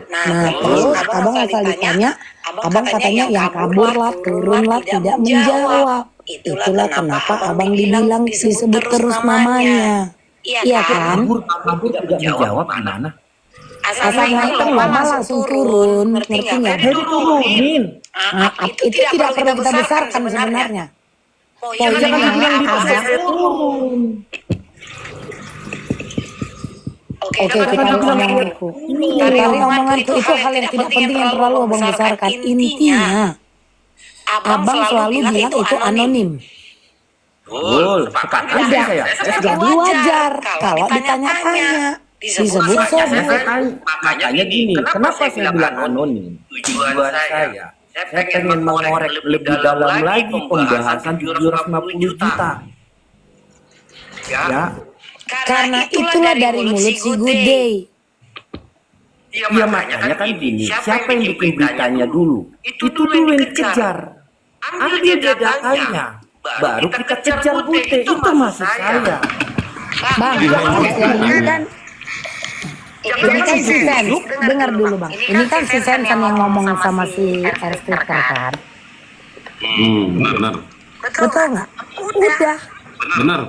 Nah terus abang asal ditanya, abang katanya yang kabur lah, turun lah, tidak menjawab. Itulah kenapa abang dibilang disebut terus namanya. Iya kan? Kabur tidak menjawab gimana? Asal naik kan mama langsung turun, ngerti nggak? Jadi turunin. Itu tidak perlu kita besarkan sebenarnya. Jangan dibilang di saya turun. Oke, kita omonganku. Kita omonganku itu hal yang tidak penting yang terlalu abang besarkan. Intinya, abang selalu bilang itu anonim. Betul, sepakat saya. Jadi wajar kalau ditanya-tanya, disebut sobat. Makanya gini, kenapa saya bilang anonim? Tujuan saya pengen mengorek lebih dalam lagi pembahasan 750 juta. Ya. Karena itulah dari mulut si Good Day. Iya makanya kan gini, siapa yang bikin beritanya dulu? Itu dulu yang dikejar. Ambil dia datanya, baru kita kejar Bute. Itu maksud saya. Bang, ini kan si Sen, dengar dulu Bang. Ini kan si Sen yang ngomong sama si Erstiker kan. Benar. Betul nggak? Udah. Benar.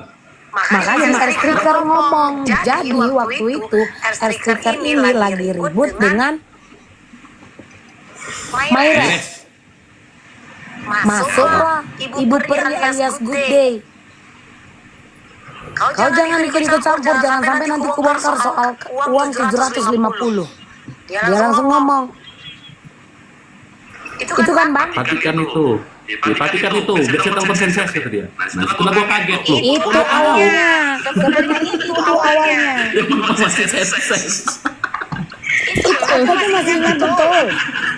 Makanya Erstiker ngomong. Jadi waktu itu Erstiker ini lagi ribut dengan Maira. Masuklah Ibu Peri alias Good Day. Kau jangan ikut-ikut campur, jangan sampai nanti kubongkar soal uang 750. Dia langsung ngomong. Itu kan Bang? Patikan itu. Patikan itu, biar saya tahu bersensasi kata dia. Nah, setelah gua kaget loh. Itu awalnya. Sebenarnya itu awalnya. Aku tuh masih ingat betul.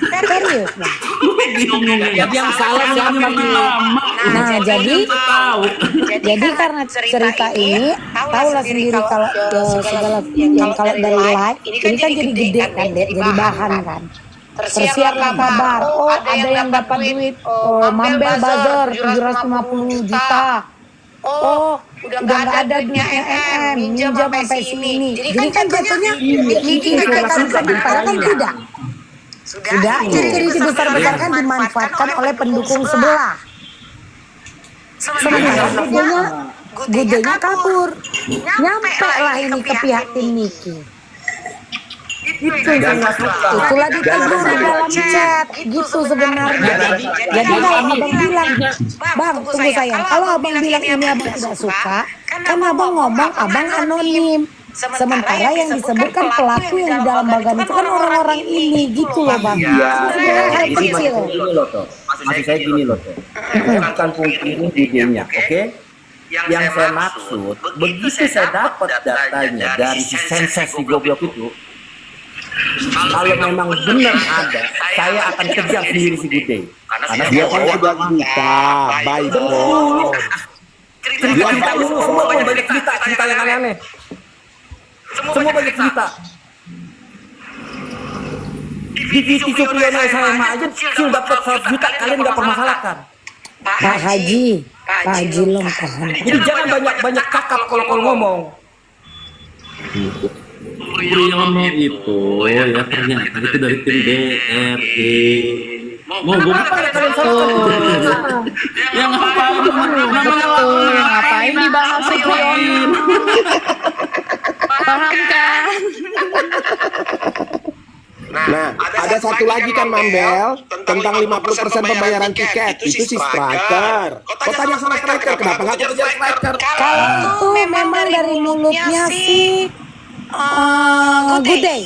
Serius, Bang. Jadi yang salah siapa nih? Nah, jadi karena cerita ini, tahulah sendiri kalau segala yang kalau dari live ini kan jadi gede kan, jadi bahan kan. Tersiarlah kabar, oh ada yang dapat duit, Mambel buzzer 750 juta. Oh, udah nggak ada duitnya MM, minjam sampai sini. Jadi kan jatuhnya Niki kan padahal kan tidak. Sudah, jadi dibesar-besarkan dimanfaatkan oleh pendukung sebelah. Sementara gudenya kabur, nyampe lah ini ke pihak tim Niki. Itulah dituduh di dalam chat gitu sebenarnya. Jadi kalau abang bilang, Bang tunggu sayang, kalau abang bilang ini abang tidak suka, kan abang ngomong abang anonim. Sementara yang disebutkan pelaku yang di dalam bagan itu kan orang-orang ini gitu loh Bang. Sebenarnya hal kecil. Maksud saya gini loh tuh. Bukan pungkiri idenya, oke? Yang saya maksud, begitu saya dapat datanya dari si sensasi goblok itu, kalau memang benar ada, saya akan kejar sendiri si Gude. Karena Dia kan sudah minta, baik kok. cerita dulu, semua banyak cerita yang aneh-aneh. Semua banyak cerita. Di TV Supriyono SMA aja sih dapat 100 juta, kalian nggak permasalahkan. Pak Haji Long tahan. Jadi jangan banyak kakap kalau ngomong. Yang ngomong itu ya ternyata itu dari tim DRD. Mau gue Yang ngapain dibahas Supriyono? Paham kan? Nah, ada satu lagi kan Mambel tentang 50% pembayaran tiket. Itu si striker. Kok tanya sama striker, kenapa nggak kejar striker? Kalau itu memang dari mulutnya si Gude.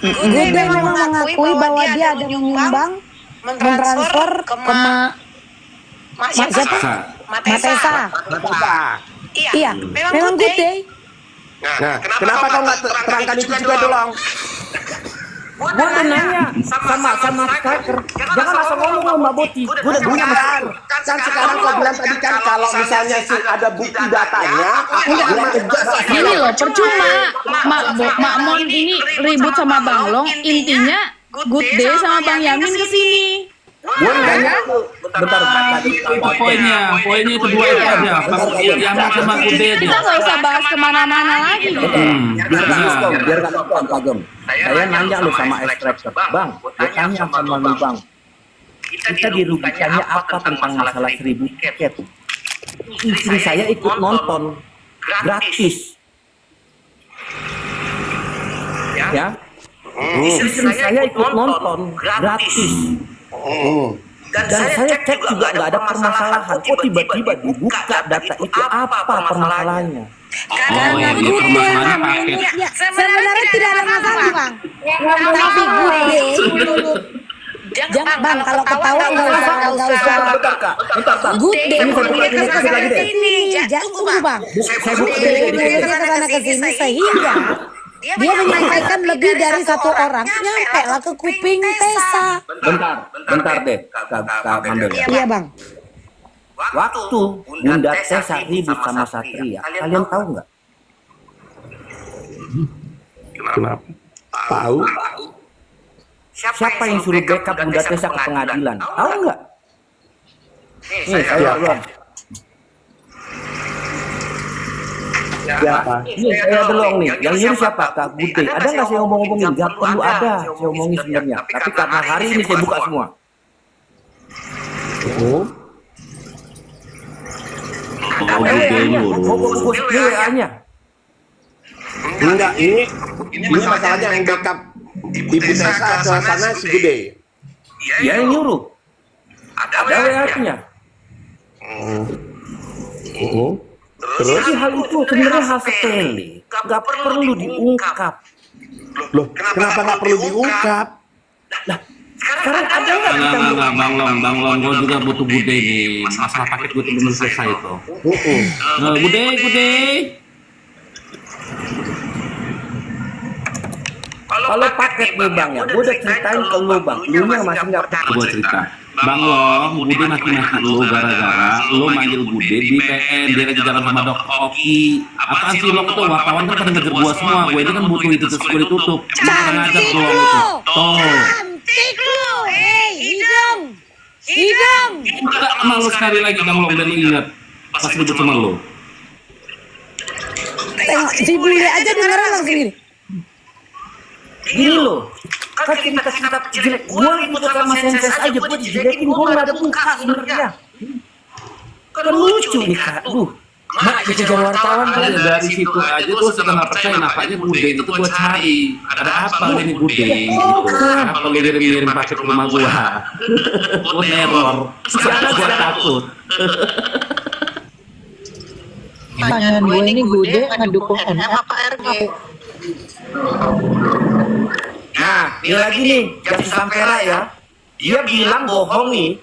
Gude memang mengakui bahwa dia ada menyumbang, mentransfer ke siapa? Matesa. Iya, memang Gude. Nah, kenapa kau nggak terangkan itu juga dong? Gue udah nanya sama striker, jangan asal ngomong Mbak Boti. Gue udah Bukan. Kan sekarang kau bilang tadi kan kalau misalnya sih ada bukti datanya, aku nggak mau kejar. Gini loh, percuma Mak Mon ini ribut sama Bang Long, intinya Good Day sama Bang Yamin kesini. Gue nanya, bentar. poinnya itu dua itu aja. Yang sama Gude aja. Kita nggak usah bahas kemana-mana lagi. Biar gak nonton Kagem. Saya nanya lu sama striker, Bang. Gue tanya sama lu Bang. Kita dirugikannya apa tentang masalah 1000 tiket? Istri saya ikut nonton gratis. Ya. Istri saya ikut nonton gratis. Dan saya cek juga nggak ada permasalahan. Kok tiba-tiba dibuka data itu, apa permasalahannya? Karena Gude sebenarnya tidak ada masalah Bang. Tapi Gude jangan Bang, kalau ketawa nggak usah. Gude ke sini, tunggu Bang. Gude kesana ke sini sehingga dia menyampaikan lebih dari satu orang, nyampe lah ke kuping Tessa. Bentar deh, Kak Mandel. Iya Bang. Waktu Bunda Tessa ribut sama Satria, kalian tahu nggak? Kenapa? Tahu? Siapa yang suruh backup Bunda Tessa ke pengadilan? Tahu nggak? Nih, saya belum. Siapa? Ini saya belum nih. Yang nyuruh siapa? Kak Bude. Ada nggak saya ngomong-ngomongin? Nggak perlu ada. Saya ngomongin sebenarnya. Tapi karena hari ini saya buka semua. Bos WA-nya. Enggak, ini masalahnya yang backup Ibu Tessa ke sana si Gude. Dia yang nyuruh. Ada WA-nya. Terus Jadi hal itu sebenarnya hal sepele, nggak perlu diungkap. Loh, kenapa nggak perlu diungkap? Sekarang ada nggak kita Enggak, Bang Long, gue juga butuh Bude nih. Masalah paket gue belum selesai itu. Bude. kalau paket nih bang ya, gue udah ceritain ke lu bang, lu nya masih nggak Gue cerita. Bang Long, Bude maki-maki lu gara-gara lu manggil Bude di PN, dia lagi jalan sama Dok Oki. Apaan sih lo tuh wartawan kan pada ngejar gua semua. Gue ini kan butuh itu terus gue ditutup. Jangan ngajak doang itu. Tuh. Cantik lu. Hidung. Enggak malu sekali lagi Bang Long dan lu ingat pas ribut sama lu. Tengok si Bule aja dengeran langsung gini. gini loh. Kan kita kasih kata jelek, gue ribut sama senses aja, gue dijelekin, gue nggak ada muka sebenarnya. Kan lucu nih kak, Mak, jadi wartawan kan. Dari situ aja gue sudah nggak percaya nampaknya Bude itu gue cari. Ada apa ini Bude gitu? Kenapa lu ngirim paket ke rumah gua? Gue neror. Sekarang gue takut. Tangan gue ini Bude ngedukung NF apa RG? Nah, ini lagi nih, Justice Sampera ya. Dia bilang bohong nih.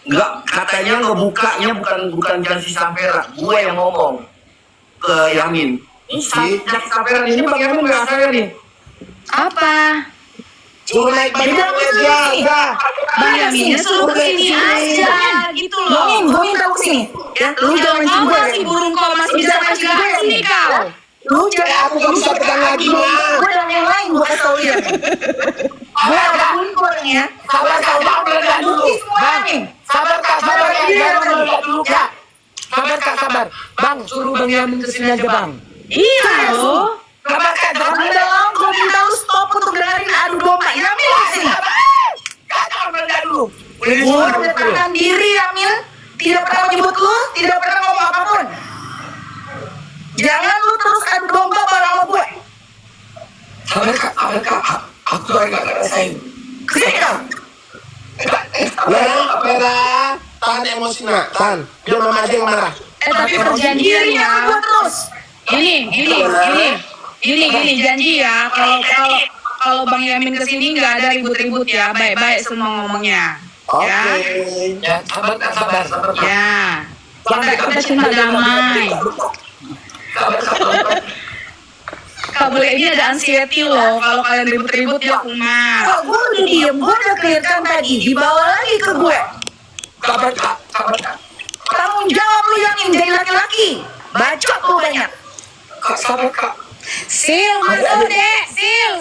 Enggak, katanya ngebukanya bukan Justice Sampera. Gue yang ngomong ke Yamin. Ini si Justice Sampera ini Bang Yamin nggak saya nih. Apa? Suruh naik baju aja. Bang Yaminnya suruh kesini aja gitu loh. Goin tahu sini. Ya, lu jangan mancing gue. Si burung kalau masih bisa masih sini kau. Lu jangan Aku nggak bisa pegang lagi, Ma. Gue dan yang lain gue kasih tau lihat. Gue ada unsur ya. Sabar kak, bang, meledak dulu. Bang, sabar kak, jangan meledak dulu kak. Sabar. Bang, suruh Bang Yamin kesini aja bang. Iya loh. Sabar kak, jangan meledak. Dong, gue minta lu stop untuk dengerin adu domba. Yamin sini. Jangan meledak dulu. Gue udah tahan diri Yamin. Tidak pernah menyebut lu, tidak pernah ngomong apapun. Jangan lu terus adu domba bareng sama gue. Sabar kak. Aku nggak ngerasain. Kesini kau. Merah, tahan emosi nak, tahan. Biar mama aja yang marah. Tapi Diri perjanjiannya. sama gue terus. Gini janji ya. Kalau Bang Yamin kesini nggak ada ribut-ribut ya. Baik-baik semua ngomongnya. Ya. Ya, sabar. Ya. Kita cinta damai. Kak Bule ini ada anxiety loh. Kalau kalian ribut-ribut ya kumat. Kok gue udah diem, gue udah clearkan tadi. Dibawa lagi ke gue. Sabar kak. Tanggung jawab lu Yamin jadi laki-laki. Bacot lu banyak. Kak, sabar kak. Sil, masuk dek. Sil.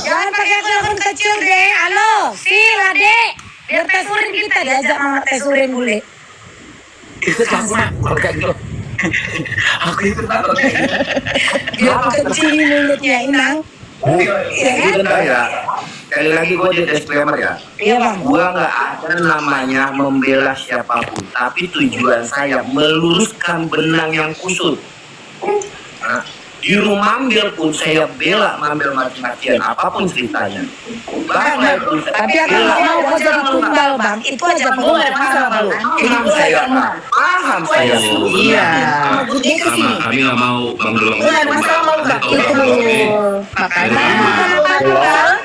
Jangan pakai telepon kecil deh. Halo, Sil adek. Biar tesurin kita diajak mama tesurin Bule. Itu sama keluarga gitu. Aku itu takut. Biar kecil mulutnya Inang. Bentar ya. Sekali lagi gue di disclaimer ya. Iya bang. Gue nggak ada namanya membela siapapun, tapi tujuan saya meluruskan benang yang kusut. Nah, di rumah ambil pun saya bela ngambil mati-matian apapun ceritanya. Bahkan pun saya Tapi aku nggak mau kau jadi tumbal bang. Itu aja Gue gak ada masalah sama lu. paham saya. Iya. Gue kesini. Sama kami nggak mau Bang Long. Gue gak ada masalah sama lu bang. Makanya.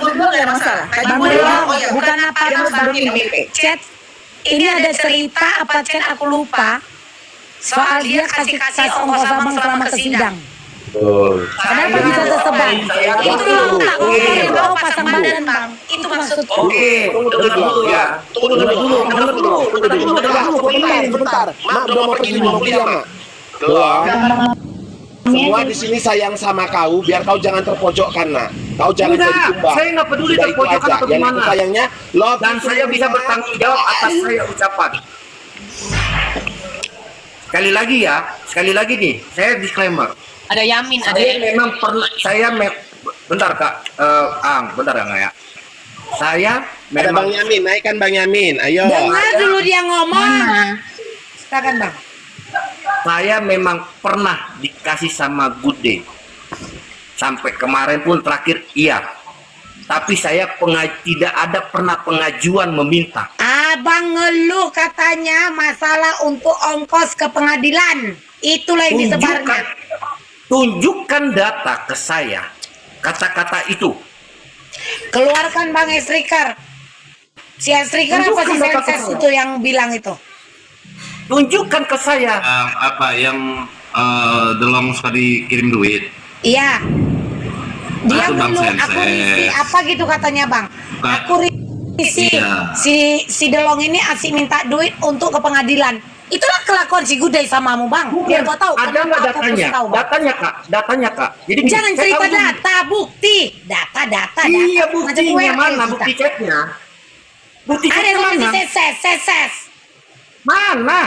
Gue gak ada masalah. Tadi Bang gue Bella, bilang, oh ya bukan apa-apa bang. Chat, ini ada cerita apa chat aku lupa. Soal dia kasih ongkos abang selama ke sidang. Kenapa bisa tersebar? Itu yang tak ngotorin kau pasang badan bang. Itu maksudku. Oke, dengar dulu ya. Dengar dulu. Bentar. Mak udah mau pergi mau dia, Mak. Semua di sini sayang sama kau, biar kau jangan terpojokkan, nak. Kau jangan jadi tumbal. Saya nggak peduli Sudah itu terpojokkan aja. atau Yang gimana. itu sayangnya, love Dan saya bisa bertanggung jawab atas saya ucapan. Sekali lagi nih, saya disclaimer. Ada Yamin, ada Saya memang pernah, bentar kak, bentar ya. Saya Ada memang Bang Yamin, naikkan Bang Yamin. Ayo. Dengar dulu dia ngomong. Silakan bang. Saya memang pernah dikasih sama Good Day. Sampai kemarin pun terakhir iya. Tapi saya tidak ada pernah pengajuan meminta. Abang ngeluh katanya masalah untuk ongkos ke pengadilan. Itulah yang disebarnya. Tunjukkan data ke saya, kata-kata itu. Keluarkan Bang Estrikar. Si Estrikar apa si Senses itu yang bilang itu? Tunjukkan ke saya. Apa yang Delong suka dikirim duit? Iya. Dia Itu Bang dulu Senses. aku risi apa gitu katanya Bang. Aku risi Iya. si Delong ini asik minta duit untuk ke pengadilan. Itulah kelakuan si Gudai samamu Bang. Biar kau tahu. Ada nggak kenapa aku datanya? harus tahu, Bang. Datanya kak. Jadi gini, Jangan saya cerita tahu- data, bukti. Data. Iya, Macam buktinya WL mana? kita. Bukti chatnya. Bukti Ada chatnya sama si mana? Ses. Mana?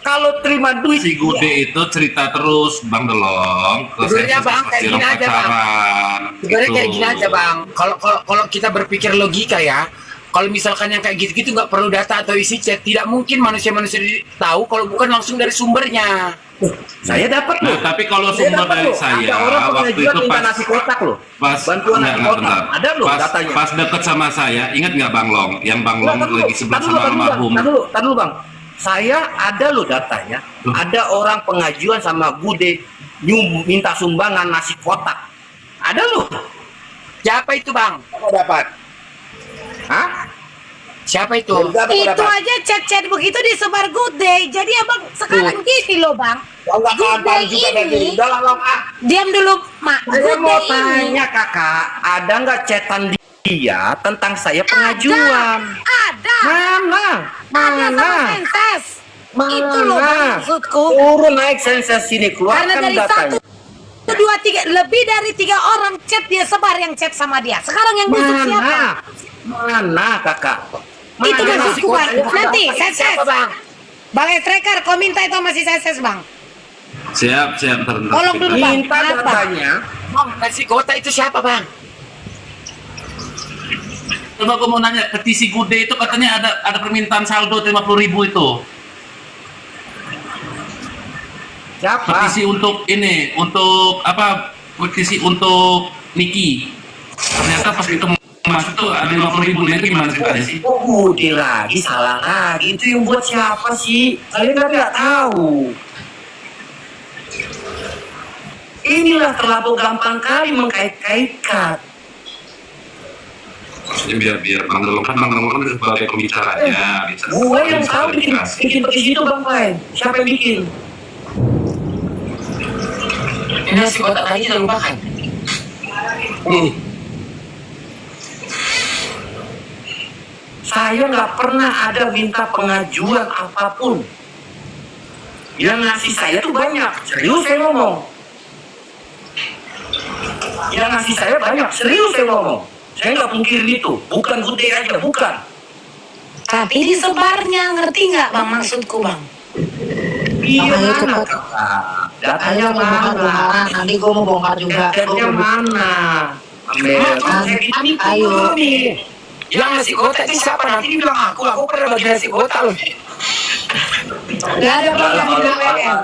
Kalau terima duit Si Gude itu cerita terus Bang Delong ke Sebenarnya, Senses Bang, pas kayak dia gini aja, Bang. pacaran. Sebenarnya kayak Gitu. gini aja Bang, kalau kita berpikir logika ya, kalau misalkan yang kayak gitu-gitu nggak perlu data atau isi chat, tidak mungkin manusia-manusia tahu kalau bukan langsung dari sumbernya. saya dapat Nah, loh. tapi kalau Saya sumber dapat dari loh. saya Ada orang waktu pengajuan itu minta pas nasi kotak loh. pas Bantuan nasi kotak. bentar. Ada loh pas, datanya. pas deket sama saya, ingat nggak Bang Long? Yang Bang Long lagi sebelah sama almarhum. Tar dulu bang. Saya ada loh datanya. Ada orang pengajuan sama Gude minta sumbangan nasi kotak. Ada loh. Siapa itu Bang? Kau dapat? Hah? Siapa itu? Itu aja chat-chat begitu disebar Gudai. Jadi abang sekarang gini loh Bang. Gudai ini. Diam dulu Mak. Saya mau Gudai ini. tanya kakak, ada nggak chatan dia tentang saya pengajuan? Ada. Mana? Ada sama Mana? Senses. Mana? Itu loh Bang maksudku. Turun naik Senses sini, Karena keluarkan dari datanya. 1, 2, 3 lebih dari 3 orang chat dia sebar yang chat sama dia. Sekarang yang busuk siapa? Mana kakak? Itu Mana? maksudku Bang. Nanti Senses. Siapa Bang? Bang Estrekar, kau minta itu sama si Senses Bang. Siap, bentar. Tolong dulu Bang. Minta Kenapa? datanya. Bang, nasi kotak itu siapa Bang? Coba aku mau nanya, petisi Gude itu katanya ada permintaan saldo 50.000 itu. Siapa? Petisi untuk ini, untuk apa? Petisi untuk Niki. Ternyata pas itu masuk tuh ada 50.000. Nah, itu gimana ceritanya sih? Oh, Gude lagi, salah lagi. Itu yang buat siapa sih? Saya nggak tahu. Inilah terlalu gampang kali mengkait-kaitkan. Maksudnya biar Bang Delong kan sebagai pembicaranya bisa. Gue yang bisa tahu bikin klarifikasi. petisi itu Bang Pai. Siapa yang bikin? Ini nasi kotak tadi kita lupakan. Saya nggak pernah ada minta pengajuan apapun. Yang ngasih saya tuh banyak. Serius saya ngomong. Yang ngasih saya banyak. Serius saya ngomong. Saya nggak pungkiri itu. Bukan Gude aja, bukan. Tapi disebarnya, ngerti nggak Bang maksudku Bang? Iya itu mana? kok. Datanya mana? Nanti gue mau bongkar juga. Datanya mana? Ayo. Yang nasi kotak itu siapa? Nanti bilang aku pernah bagi nasi kotak loh. Gak ada Bang yang di WL.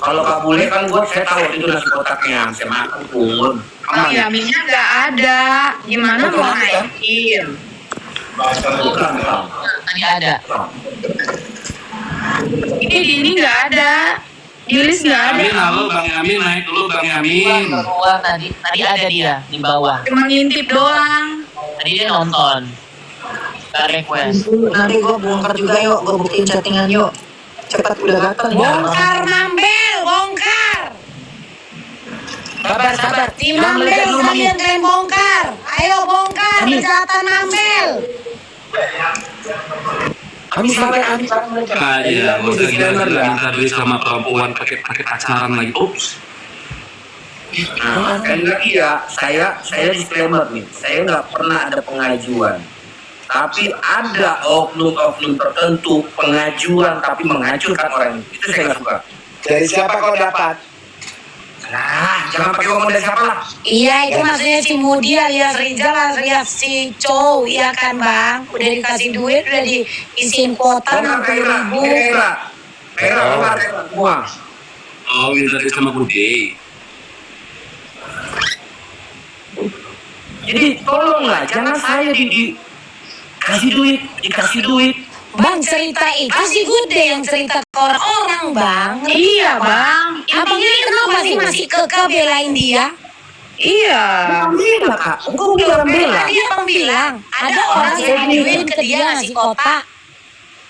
Kalau Kak Bule kan saya tahu itu nasi kotaknya. Saya makan pun. Aman. Ya, minyak nggak ada. Gimana mau naikin? Bukan, Bang. Tadi ada. Ini nggak ada. Di list nggak ada. Amin, halo Bang Amin, naik dulu Bang Amin. Keluar tadi ada dia di bawah. Cuma ngintip doang. Tadi dia nonton. Gak request. Nanti gue bongkar juga yuk. Gue buktiin chattingan yuk. Cepat udah gatel. Bongkar Mambel, bongkar. Sabar. Tim Mambel kalian bongkar. Ayo bongkar kejahatan Mambel. Kami sabar. Kayak minta duit sama perempuan pakai pacaran lagi. Ups. Nah, sekali lagi ya, saya disclaimer nih, saya nggak pernah ada pengajuan. Tapi ada oknum-oknum tertentu pengajuan tapi menghancurkan orang. Itu saya nggak suka. Dari siapa kau dapat? Nah, jangan pakai ngomong dari siapa lah. Iya itu maksudnya si Mudi alias Rizal alias si Chow, iya kan Bang? Udah dikasih duit, udah diisiin kuota 60.000. Era semua. Oh, minta duit sama Gude. Jadi tolonglah, jangan saya dikasih duit. Bang cerita itu si Gude yang cerita ke orang-orang Bang. Iya bang. Ini Abang ini kenapa sih masih kekeh belain dia? Iya. Bela kak, kok bilang bela? Tadi abang bilang ada orang yang ngajuin ke dia ngasih kotak,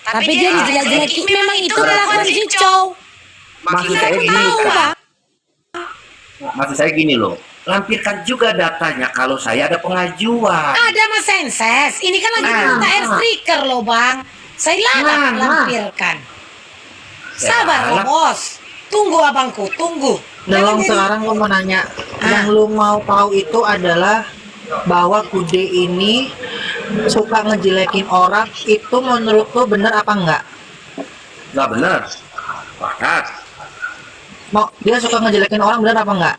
tapi dia dijelek-jelekin. Memang itu kelakuan si Chow. Maksud saya gini kak. Maksud saya gini loh. Lampirkan juga datanya kalau saya ada pengajuan. Ada Mas Senses, ini kan lagi minta air striker loh bang. Saya lampirkan. Sabar loh bos. Tunggu abangku, tunggu. Nelong sekarang gue mau nanya, yang lu mau tahu itu adalah bahwa Kude ini suka ngejelekin orang, itu menurut lu bener apa enggak? Nggak benar. Bahkan. Mau dia suka ngejelekin orang bener apa enggak?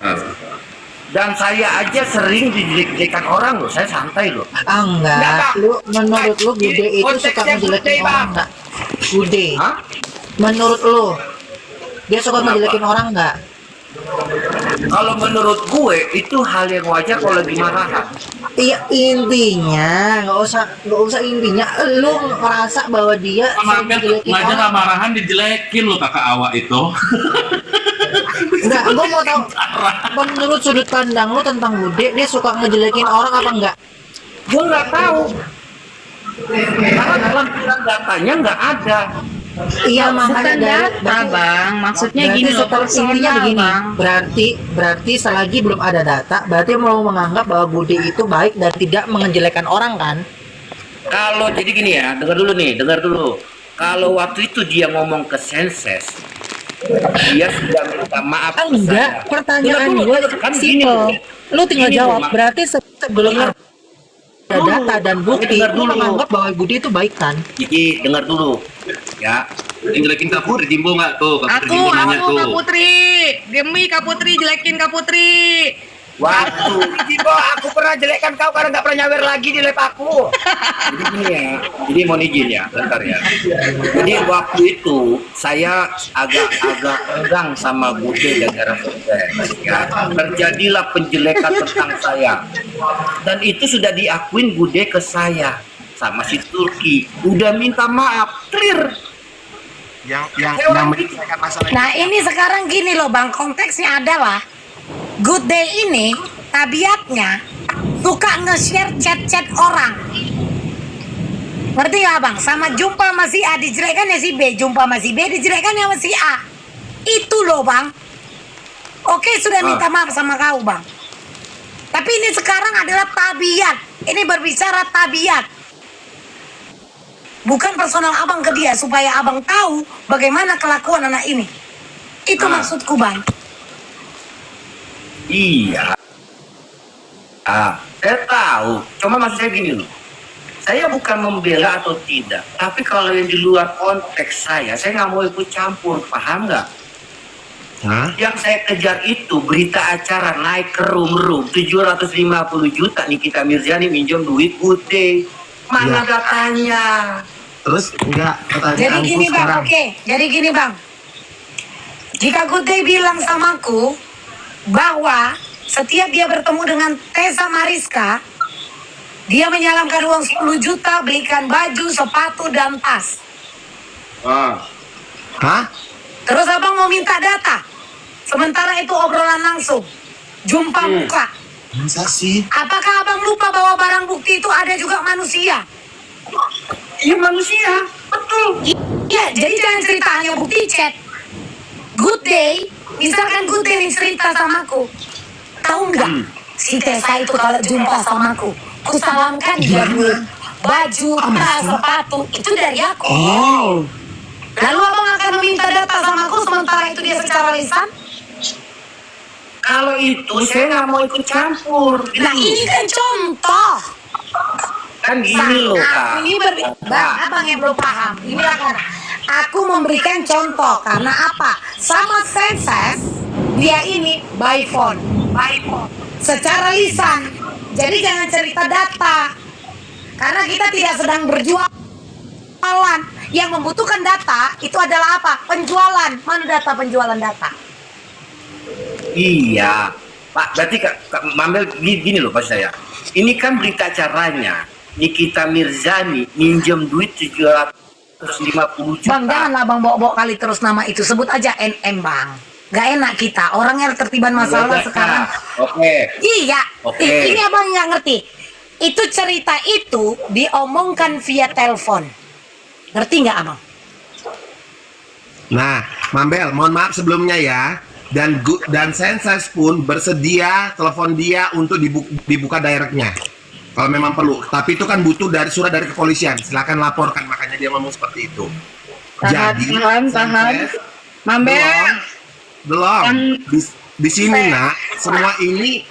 Dan saya aja sering dijelek-jelekan orang loh, saya santai loh. Ah, enggak. Lu menurut lu Kude itu suka ngejelekin orang enggak? Kude. Menurut lu dia suka ngejelekin orang enggak? Kalau menurut gue itu hal yang wajar kalau lagi marahan. Iya intinya nggak usah intinya lu merasa bahwa dia ngejelekin Ngajar orang. marahan dijelekin lo kakak awak itu. Enggak, gue mau tahu menurut sudut pandang lu tentang Bude, dia suka ngejelekin orang apa enggak? Gue nggak tahu. Karena dalam pikiran datanya nggak ada. Iya makanya Bukan data, Bang. Maksudnya berarti gini loh, intinya personal, begini. Bang. Berarti selagi belum ada data, berarti mau menganggap bahwa Bude itu baik dan tidak menjelekkan orang kan? Kalau jadi gini ya, dengar dulu. Kalau waktu itu dia ngomong ke Senses, dia sudah minta maaf ke Enggak, saya. pertanyaan Dengar gue dulu, kan gini, simple. Lu tinggal Gini, jawab. Mak. Berarti sebelum ada data dan bukti, Dengar lu dulu. menganggap bahwa Bude itu baik kan? Jadi dengar dulu, ya. Jelekin Kak Putri Jimbo nggak tuh? Kak Putri Aku, Jimbo nanya tuh. Kak Putri. Demi Kak Putri, jelekin Kak Putri. Waktu Jibo, aku pernah jelekkan kau karena nggak pernah nyawer lagi di lab aku. jadi gini ya, jadi mohon izin ya, bentar ya. Jadi waktu itu saya agak enggang sama Bude gara-gara Senses, ya. Terjadilah penjelekan tentang saya, dan itu sudah diakuin Bude ke saya sama si Turki. Udah minta maaf, clear. Yang menyelesaikan masalah Nah ini sekarang gini loh bang, konteksnya adalah Good Day ini tabiatnya suka nge-share chat-chat orang. Ngerti gak bang? Sama jumpa sama si A dijelekan ya si B, jumpa sama si B dijelekan ya sama si A. Itu loh bang. Oke sudah minta maaf sama kau bang. Tapi ini sekarang adalah tabiat. Ini berbicara tabiat. Bukan personal abang ke dia supaya abang tahu bagaimana kelakuan anak ini. Itu maksudku bang. Iya. Saya tahu. Cuma maksud saya gini loh. Saya bukan membela atau tidak. Tapi kalau yang di luar konteks saya nggak mau ikut campur. Paham nggak? Yang saya kejar itu berita acara naik ke room 750 juta Nikita Mirzani minjem duit Bude. Mana datanya? Terus enggak Jadi pertanyaanku gini bang, sekarang. oke. Jadi gini bang. Jika Good Day bilang samaku bahwa setiap dia bertemu dengan Tessa Mariska, dia menyalamkan uang 10 juta, belikan baju, sepatu, dan tas. Hah? Terus abang mau minta data. Sementara itu obrolan langsung. Jumpa muka. Masa sih? Apakah abang lupa bahwa barang bukti itu ada juga manusia? Iya manusia, betul. Iya, jadi jangan cerita hanya bukti chat. Good Day, misalkan Good Day cerita samaku, tahu nggak? Si Tessa itu kalau jumpa samaku, ku salamkan dia duit, baju, tas, sepatu, itu dari aku. Oh. Lalu abang akan meminta data samaku sementara itu dia secara lisan? Kalau itu saya nggak mau ikut campur. Nah ini kan contoh. Kan gini loh kak. Ini Bang, abang yang belum paham. Ini akan aku memberikan contoh karena apa? Sama Senses, dia ini by phone. Secara lisan. Jadi jangan cerita data. Karena kita tidak sedang berjualan. Yang membutuhkan data itu adalah apa? Penjualan. Mana data penjualan data? Iya, Pak. Berarti kak Mamel gini loh pas saya. Ini kan berita acaranya. Nikita Mirzani minjem duit 750 juta. Bang, janganlah bang bawa-bawa kali terus nama itu. Sebut aja NM bang. Gak enak kita, orang yang tertiban masalah sekarang. Oke. Iya, Oke. ini abang nggak ngerti. Itu cerita itu diomongkan via telepon. Ngerti nggak abang? Nah, Mambel, mohon maaf sebelumnya ya. Dan Senses pun bersedia telepon dia untuk dibuka directnya. Kalau memang perlu. Tapi itu kan butuh surat dari kepolisian. Silakan laporkan, makanya dia ngomong seperti itu. Tahan. Senses, Mambel. belum. Di sini nak, semua ini